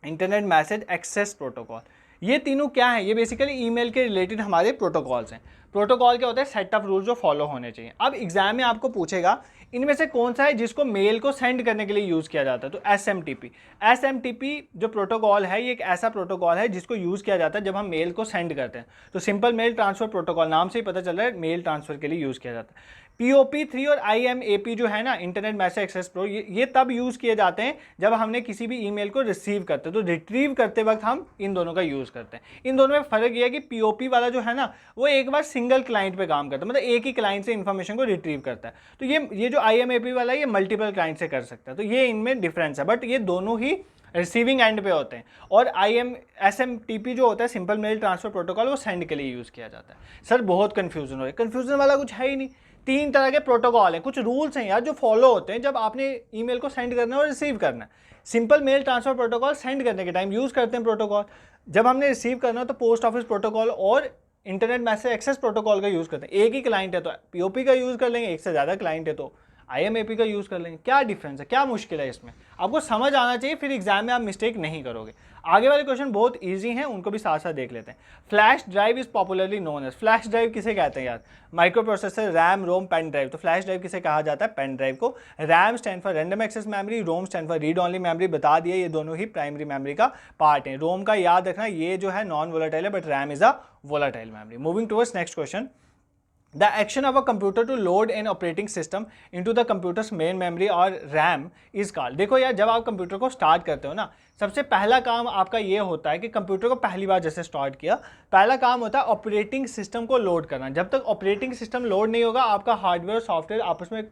इंटरनेट मैसेज एक्सेस प्रोटोकॉल। ये तीनों क्या है, ये बेसिकली ईमेल के रिलेटेड हमारे प्रोटोकॉल्स हैं। प्रोटोकॉल क्या होता है, सेट ऑफ रूल्स जो फॉलो होने चाहिए। अब एग्जाम में आपको पूछेगा इनमें से कौन सा है जिसको मेल को सेंड करने के लिए यूज़ किया जाता है, तो SMTP। SMTP जो प्रोटोकॉल है, ये एक ऐसा प्रोटोकॉल है जिसको यूज़ किया जाता है जब हम मेल को सेंड करते हैं। तो सिंपल मेल ट्रांसफर प्रोटोकॉल, नाम से ही पता चल रहा है मेल ट्रांसफर के लिए यूज़ किया जाता है। POP3 और IMAP जो है ना, इंटरनेट मैसेज एक्सेस प्रो, ये तब यूज़ किए जाते हैं जब हमने किसी भी ईमेल को रिसीव करते हैं। तो रिट्रीव करते वक्त हम इन दोनों का यूज़ करते हैं। इन दोनों में फ़र्क ये है कि POP वाला जो है ना, वो एक बार सिंगल क्लाइंट पे काम करता है, मतलब एक ही क्लाइंट से इन्फॉर्मेशन को रिट्रीव करता है। तो ये जो IMAP वाला है, ये मल्टीपल क्लाइंट से कर सकता है। तो ये इनमें डिफरेंस है, बट ये दोनों ही रिसीविंग एंड पे होते हैं। और SMTP जो होता है, सिंपल मेल ट्रांसफर प्रोटोकॉल, वो सेंड के लिए यूज़ किया जाता है। सर बहुत कन्फ्यूजन हो रहा है, कन्फ्यूजन वाला कुछ है ही नहीं। तीन तरह के प्रोटोकॉल हैं, कुछ रूल्स हैं यार जो फॉलो होते हैं जब आपने ईमेल को सेंड करना है और रिसीव करना है। Simple mail transfer protocol send करने के टाइम यूज़ करते हैं प्रोटोकॉल, जब हमने रिसीव करना हो तो पोस्ट ऑफिस प्रोटोकॉल और इंटरनेट मैसेज एक्सेस प्रोटोकॉल का यूज़ करते हैं। एक ही क्लाइंट है तो POP का यूज़ कर लेंगे, एक से ज़्यादा क्लाइंट है तो IMAP का यूज़ कर लेंगे। क्या डिफरेंस है, क्या मुश्किल है इसमें, आपको समझ आना चाहिए, फिर एग्जाम में आप मिस्टेक नहीं करोगे। आगे वाले क्वेश्चन बहुत इजी हैं, उनको भी साथ साथ देख लेते हैं। Flash drive is popularly known as, flash drive किसे कहते हैं यार, microprocessor, RAM, ROM, pen drive. तो फ्लैश ड्राइव किसे कहा जाता है, पेन ड्राइव को। RAM stand for random access memory, ROM stand for read only memory. बता दिया, ये दोनों ही प्राइमरी मेमोरी का पार्ट है। रोम का याद रखना, ये जो है नॉन वोलेटाइल है, but RAM is a volatile memory. Moving towards next question. The action of a computer to load an operating system into the computer's main memory or RAM is called। देखो यार, जब आप computer को start करते हो ना, सबसे पहला काम आपका ये होता है कि कंप्यूटर को पहली बार जैसे स्टार्ट किया, पहला काम होता है ऑपरेटिंग सिस्टम को लोड करना। जब तक ऑपरेटिंग सिस्टम लोड नहीं होगा, आपका हार्डवेयर और सॉफ्टवेयर आपस में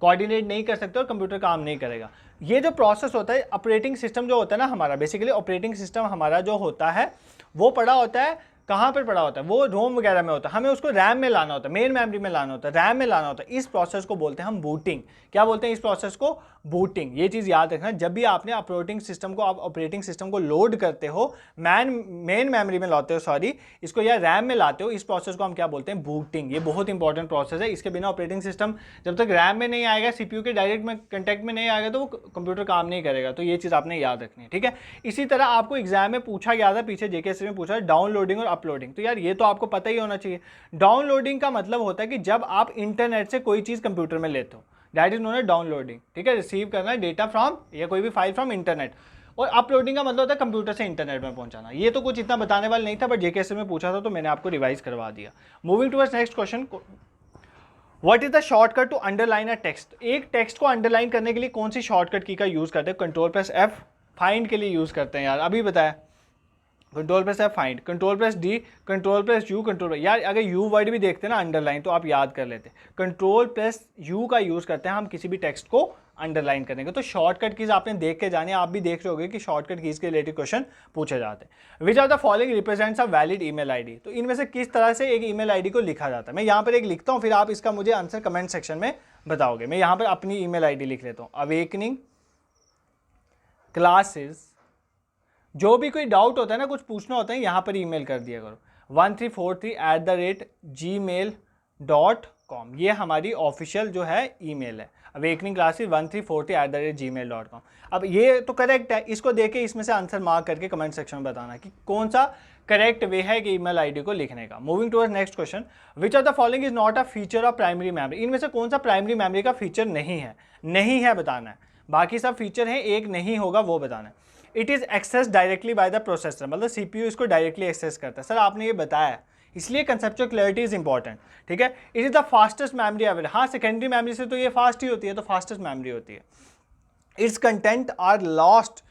कोऑर्डिनेट नहीं कर सकते और कंप्यूटर काम नहीं करेगा। ये जो प्रोसेस होता है, ऑपरेटिंग सिस्टम जो होता है ना हमारा, बेसिकली ऑपरेटिंग सिस्टम हमारा जो होता है वो पड़ा होता है, कहाँ पर पड़ा होता है, वो रोम वगैरह में होता है। हमें उसको रैम में लाना होता है, मेन मेमोरी में लाना होता है, रैम में लाना होता है। इस प्रोसेस को बोलते हैं हम बूटिंग। क्या बोलते हैं इस प्रोसेस को, बूटिंग। ये चीज़ याद रखना, जब भी आपने ऑपरेटिंग सिस्टम को, आप ऑपरेटिंग सिस्टम को लोड करते हो, मेन मेमोरी में लाते हो, सॉरी, इसको या रैम में लाते हो, इस प्रोसेस को हम क्या बोलते हैं, बूटिंग। ये बहुत इंपॉर्टेंट प्रोसेस है। इसके बिना ऑपरेटिंग सिस्टम जब तक रैम में नहीं आएगा, CPU के डायरेक्ट में कंटेक्ट में नहीं आएगा, तो वो कंप्यूटर काम नहीं करेगा। तो ये चीज़ आपने याद रखनी है, ठीक है। इसी तरह आपको एग्जाम में पूछा गया था, पीछे JKSC में पूछा, डाउनलोडिंग और अपलोडिंग। तो यार ये तो आपको पता ही होना चाहिए। डाउनलोडिंग का मतलब होता है कि जब आप इंटरनेट से कोई चीज़ कंप्यूटर में लेते हो, that is known as downloading, ठीक है। रिसीव करना है डेटा फ्रॉम या कोई भी फाइल फ्रॉम इंटरनेट। और अपलोडिंग का मतलब होता है कंप्यूटर से इंटरनेट में पहुंचाना। ये तो कुछ इतना बताने वाला नहीं था, बट JKSC में पूछा था तो मैंने आपको रिवाइज करवा दिया। Moving towards next question. What is the shortcut to underline a text. एक टेक्स्ट को अंडरलाइन करने के लिए कौन सी शॉर्टकट की का यूज़ करते हैं, Ctrl+F, फाइंड के लिए यूज़ करते हैं यार, अभी बताया। Ctrl+F find, Ctrl+D, Ctrl+U, Ctrl, यार अगर U वर्ड भी देखते हैं ना अंडरलाइन, तो आप याद कर लेते। Ctrl+U का यूज़ करते हैं हम किसी भी टेक्स्ट को अंडरलाइन करने का। तो शॉर्टकट कीज आपने देख के जाने, आप भी देख रहे होगे कि शॉर्टकट कीज के रिलेटेड क्वेश्चन पूछे जाते हैं। Which are the following represents a valid email ID. तो इनमें से किस तरह से एक ईमेल आईडी को लिखा जाता है। मैं यहाँ पर एक लिखता हूँ, फिर आप इसका मुझे आंसर कमेंट सेक्शन में बताओगे। मैं यहाँ पर अपनी ईमेल आईडी लिख लेता हूँ, awakening classes। जो भी कोई डाउट होता है ना, कुछ पूछना होता है, यहाँ पर ईमेल कर दिया करो, 1343@gmail.com। ये हमारी ऑफिशियल जो है ईमेल है, awakening classes 1343@gmail.com। अब ये तो करेक्ट है, इसको देके इसमें से आंसर मार्क करके कमेंट सेक्शन में बताना कि कौन सा करेक्ट वे है कि ईमेल आईडी को लिखने का। Moving towards next question, which of the following is not a feature of primary memory, इनमें से कौन सा प्राइमरी मेमोरी का फीचर नहीं है? नहीं है बताना है, बाकी सब फीचर हैं, एक नहीं होगा वो बताना है। It is access directly by the processor, मतलब सीपीयू इसको डायरेक्टली एक्सेस करता है। सर आपने ये बताया, इसलिए कंसेप्चुअल क्लैरिटी इज इंपॉर्टेंट, ठीक है। It is the fastest memory available, हाँ सेकेंडरी मेमोरी से तो ये फास्ट ही होती है, तो फास्टेस्ट मेमोरी होती है। Its content are lost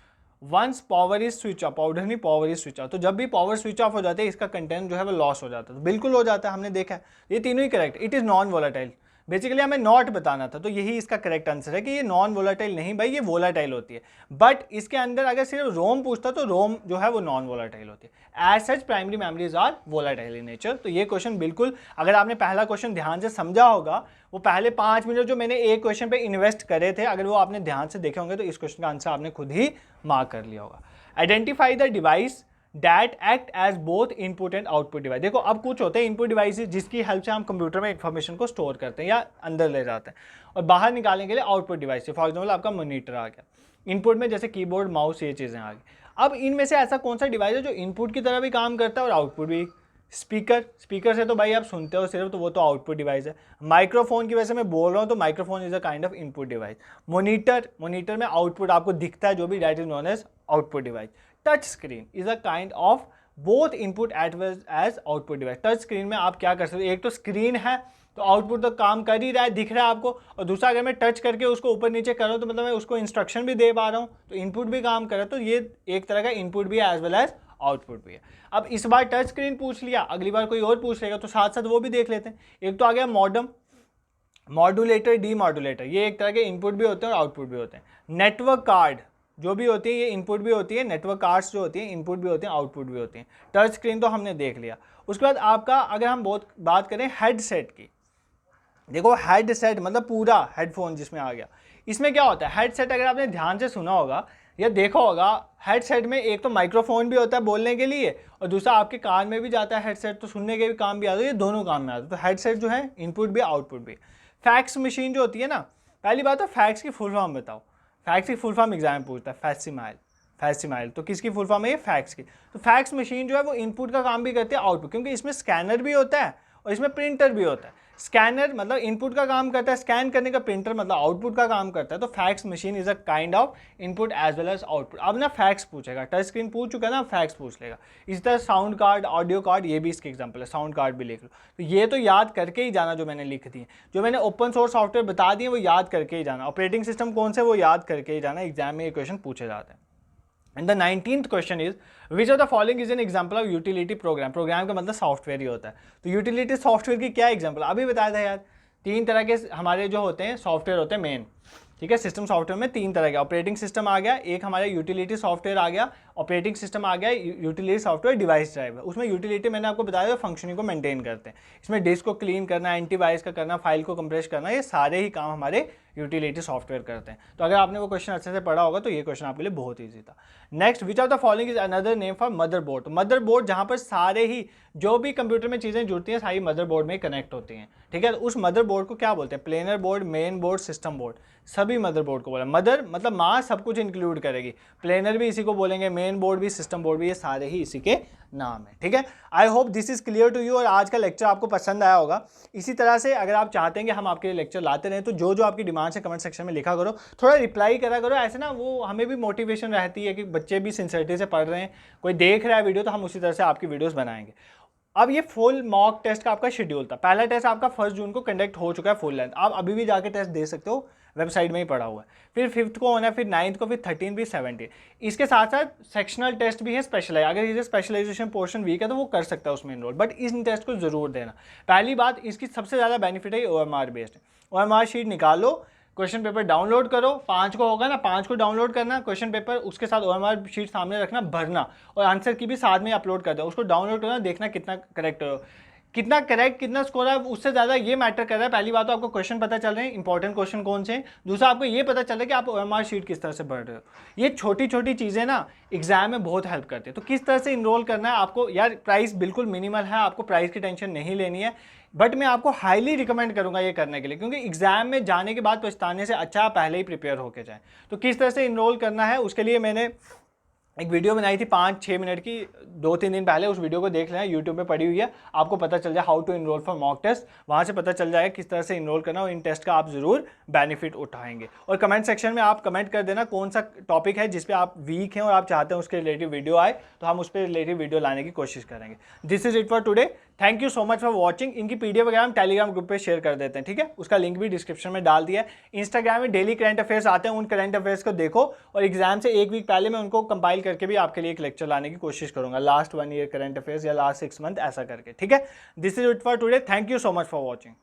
once power is switch off, powder नहीं पावर इज स्विच ऑफ, तो जब भी पावर स्विच ऑफ हो जाते हैं इसका कंटेंट जो है वो लॉस हो जाता है, तो बिल्कुल हो जाता है, हमने देखा है, ये तीनों ही correct. It is non volatile, basically हमें नॉट बताना था, तो यही इसका करेक्ट आंसर है कि ये नॉन वोलाटाइल नहीं भाई, ये वोलाटाइल होती है, बट इसके अंदर अगर सिर्फ रोम पूछता तो रोम जो है वो नॉन वोलाटाइल होती है। As such primary memories are volatile in nature, तो ये क्वेश्चन बिल्कुल, अगर आपने पहला क्वेश्चन ध्यान से समझा होगा, वो पहले 5 मिनट जो मैंने एक क्वेश्चन पे इन्वेस्ट करे थे, अगर वो आपने ध्यान से देखे होंगे तो इस क्वेश्चन का आंसर आपने खुद ही मार्क कर लिया होगा। Identify the device that act as both input and output device. देखो अब कुछ होते हैं इनपुट डिवाइसेस जिसकी हेल्प से हम कंप्यूटर में इंफॉर्मेशन को स्टोर करते हैं या अंदर ले जाते हैं, और बाहर निकालने के लिए आउटपुट डिवाइस, फॉर एग्जाम्पल आपका मॉनिटर आ गया, इनपुट में जैसे कीबोर्ड माउस ये चीज़ें आ गई। अब इनमें से ऐसा कौन सा डिवाइस है जो इनपुट की तरह भी काम करता है और आउटपुट भी? स्पीकर, स्पीकर से तो भाई आप सुनते हो सिर्फ, तो वो तो आउटपुट डिवाइस है। माइक्रोफोन की वजह से मैं बोल रहा हूँ, तो microphone is a kind of input device. Monitor, monitor में आउटपुट आपको दिखता है जो भी, that is known as output device. Touch screen is a kind of both input as well as output device. Touch screen में आप क्या कर सकते हो, एक तो स्क्रीन है तो आउटपुट तो काम कर ही रहा है, दिख रहा है आपको, और दूसरा अगर मैं टच करके उसको ऊपर नीचे कर रहा हूँ तो मतलब मैं उसको इंस्ट्रक्शन भी दे पा रहा हूँ, तो इनपुट भी काम कर रहा है, तो ये एक तरह का इनपुट भी है एज वेल एज आउटपुट भी है। अब इस बार टच स्क्रीन पूछ लिया, अगली बार कोई और पूछ लेगा तो साथ साथ वो भी देख लेते हैं। एक तो आ गया मॉडम, मॉड्यूलेटर, डी मॉड्यूलेटर, ये एक तरह के इनपुट भी होते हैं और आउटपुट भी होते हैं। नेटवर्क कार्ड जो भी होती है ये इनपुट भी होती है, नेटवर्क कार्ड्स जो होती हैं इनपुट भी होते हैं आउटपुट भी होते हैं। टच स्क्रीन तो हमने देख लिया। उसके बाद आपका अगर हम बहुत बात करें हेडसेट की, देखो हेडसेट मतलब पूरा हेडफोन जिसमें आ गया, इसमें क्या होता है हेडसेट, अगर आपने ध्यान से सुना होगा या देखा होगा, हेडसेट में एक तो माइक्रोफोन भी होता है बोलने के लिए, और दूसरा आपके कान में भी जाता है हेडसेट, तो सुनने के भी काम भी आता है, ये दोनों काम में आता है। तो हेडसेट जो है इनपुट भी आउटपुट भी। फैक्स मशीन जो होती है ना, पहली बात तो फैक्स की फुल फॉर्म बताओ, फैक्स की फुल फॉर्म एग्जाम पूछता है, फैक्सिमाइल, फैक्सिमाइल, तो किसकी फुल फॉर्म है ये, फैक्स की। तो फैक्स मशीन जो है वो इनपुट का काम भी करती है आउटपुट, क्योंकि इसमें स्कैनर भी होता है और इसमें प्रिंटर भी होता है। स्कैनर मतलब इनपुट का काम करता है, स्कैन करने का, प्रिंटर मतलब आउटपुट का काम करता है। तो fax machine is a kind of input as well as output. अब ना फैक्स पूछेगा, टच स्क्रीन पूछ चुका है ना, फैक्स पूछ लेगा। इसी तरह साउंड कार्ड, ऑडियो कार्ड, ये भी इसके एग्जाम्पल है, साउंड कार्ड भी लिख लो। तो ये तो याद करके ही जाना, जो मैंने लिख दिए, जो मैंने ओपन सोर्स सॉफ्टवेयर बता दिए वो याद करके ही जाना। ऑपरेटिंग सिस्टम कौन से वो याद करके ही जाना, एग्जाम में ये क्वेश्चन पूछे जाते हैं। And the 19th question is which of the following is an example of utility program. Program का मतलब सॉफ्टवेयर ही होता है, तो यूटिलिटी सॉफ्टवेयर की क्या एग्जाम्पल, अभी बताया था यार। 3 तरह के हमारे जो होते हैं सॉफ्टवेयर होते हैं मेन, ठीक है। सिस्टम सॉफ्टवेयर में 3 तरह के, ऑपरेटिंग सिस्टम आ गया, एक हमारा यूटिलिटी सॉफ्टवेयर आ गया, ऑपरेटिंग सिस्टम आ गया, यूटिलिटी सॉफ्टवेयर डिवाइस ड्राइवर। उसमें यूटिलिटी मैंने आपको बताया था फंक्शनिंग को मेंटेन करते हैं, इसमें डिस्क को क्लीन करना, एंटीवायरस का करना, फाइल को कंप्रेस करना, ये सारे ही काम हमारे यूटिलिटी सॉफ्टवेयर करते हैं। तो अगर आपने वो क्वेश्चन अच्छे से पढ़ा होगा तो ये क्वेश्चन आपके लिए बहुत ईजी था। Next, which of the following is another name for motherboard. Motherboard जहाँ पर सारे ही जो भी कंप्यूटर में चीज़ें जुड़ती हैं सारी मदरबोर्ड में कनेक्ट होती हैं, ठीक है। तो उस मदरबोर्ड को क्या बोलते हैं, planar board, main board, system board, सभी मदरबोर्ड को बोला। मदर मतलब माँ सब कुछ इंक्लूड करेगी, प्लेनर भी इसी को बोलेंगे, मेन बोर्ड भी, सिस्टम बोर्ड भी, ये सारे ही इसी के नाम है, ठीक है। I hope this is clear to you, और आज का लेक्चर आपको पसंद आया होगा। इसी तरह से अगर आप चाहते हैं कि हम आपके लिए लेक्चर लाते रहें तो जो जो आपकी डिमांड है कमेंट सेक्शन में लिखा करो, थोड़ा रिप्लाई करा करो, ऐसे ना वो हमें भी मोटिवेशन रहती है कि बच्चे भी सिंसियरिटी से पढ़ रहे हैं, कोई देख रहा है वीडियो, तो हम उसी तरह से आपकी वीडियोस बनाएंगे। अब ये फुल मॉक टेस्ट का आपका शेड्यूल था, पहला टेस्ट आपका 1 जून को कंडक्ट हो चुका है फुल लेंथ, आप अभी भी जाके टेस्ट दे सकते हो, वेबसाइट में ही पड़ा हुआ है। फिर 5th को होना है, फिर 9th को, फिर 13 भी, 17। इसके साथ साथ सेक्शनल टेस्ट भी है स्पेशलाइज, अगर इसे स्पेशलाइजेशन पोर्शन वीक है तो वो कर सकता है उसमें इनरोल, बट इन टेस्ट को जरूर देना। पहली बात इसकी सबसे ज़्यादा बेनिफिट है OMR बेस्ड, OMR शीट निकालो, क्वेश्चन पेपर डाउनलोड करो, 5 को होगा ना, 5 को डाउनलोड करना क्वेश्चन पेपर, उसके साथ OMR शीट सामने रखना, भरना, और आंसर की भी साथ में अपलोड कर दो, उसको डाउनलोड करना, देखना कितना करेक्ट हो, कितना करेक्ट, कितना स्कोर है, उससे ज़्यादा ये मैटर कर रहा है। पहली बात तो आपको क्वेश्चन पता चल रहे हैं, इंपॉर्टेंट क्वेश्चन कौन से हैं, दूसरा आपको ये पता चल रहा है कि आप OMR शीट किस तरह से भर रहे हो। ये छोटी छोटी चीज़ें ना एग्जाम में बहुत हेल्प करती है। तो किस तरह से इनरोल करना है आपको, यार प्राइस बिल्कुल मिनिमल है, आपको प्राइस की टेंशन नहीं लेनी है, बट मैं आपको हाईली रिकमेंड करूंगा ये करने के लिए, क्योंकि एग्जाम में जाने के बाद पछताने से अच्छा पहले ही प्रिपेयर होकर जाए। तो किस तरह से इनरोल करना है उसके लिए मैंने एक वीडियो बनाई थी 5-6 मिनट की 2-3 दिन पहले, उस वीडियो को देख लेना, यूट्यूब पे पड़ी हुई है, आपको पता चल जाए how to enrol for mock test, वहाँ से पता चल जाएगा किस तरह से इनरोल करना, और इन टेस्ट का आप जरूर बेनिफिट उठाएंगे। और कमेंट सेक्शन में आप कमेंट कर देना कौन सा टॉपिक है जिस पे आप वीक हैं और आप चाहते हैं उसके रिलेटिव वीडियो आए, तो हम उस पर रिलेटिव वीडियो लाने की कोशिश करेंगे। This is it for today, thank you so much for watching. इनकी पीडीएफ वगैरह हम टेलीग्राम ग्रुप पे शेयर कर देते हैं, ठीक है, उसका लिंक भी डिस्क्रिप्शन में डाल दिया है। इंस्टाग्राम में डेली करंट अफेयर्स आते हैं, उन करंट अफेयर्स को देखो, और एग्जाम से एक वीक पहले मैं उनको कंपाइल करके भी आपके लिए एक लेक्चर लाने की कोशिश करूंगा, लास्ट 1 ईयर करंट अफेयर्स या लास्ट 6 मंथ ऐसा करके, ठीक है। This is it for today, thank you so much for watching.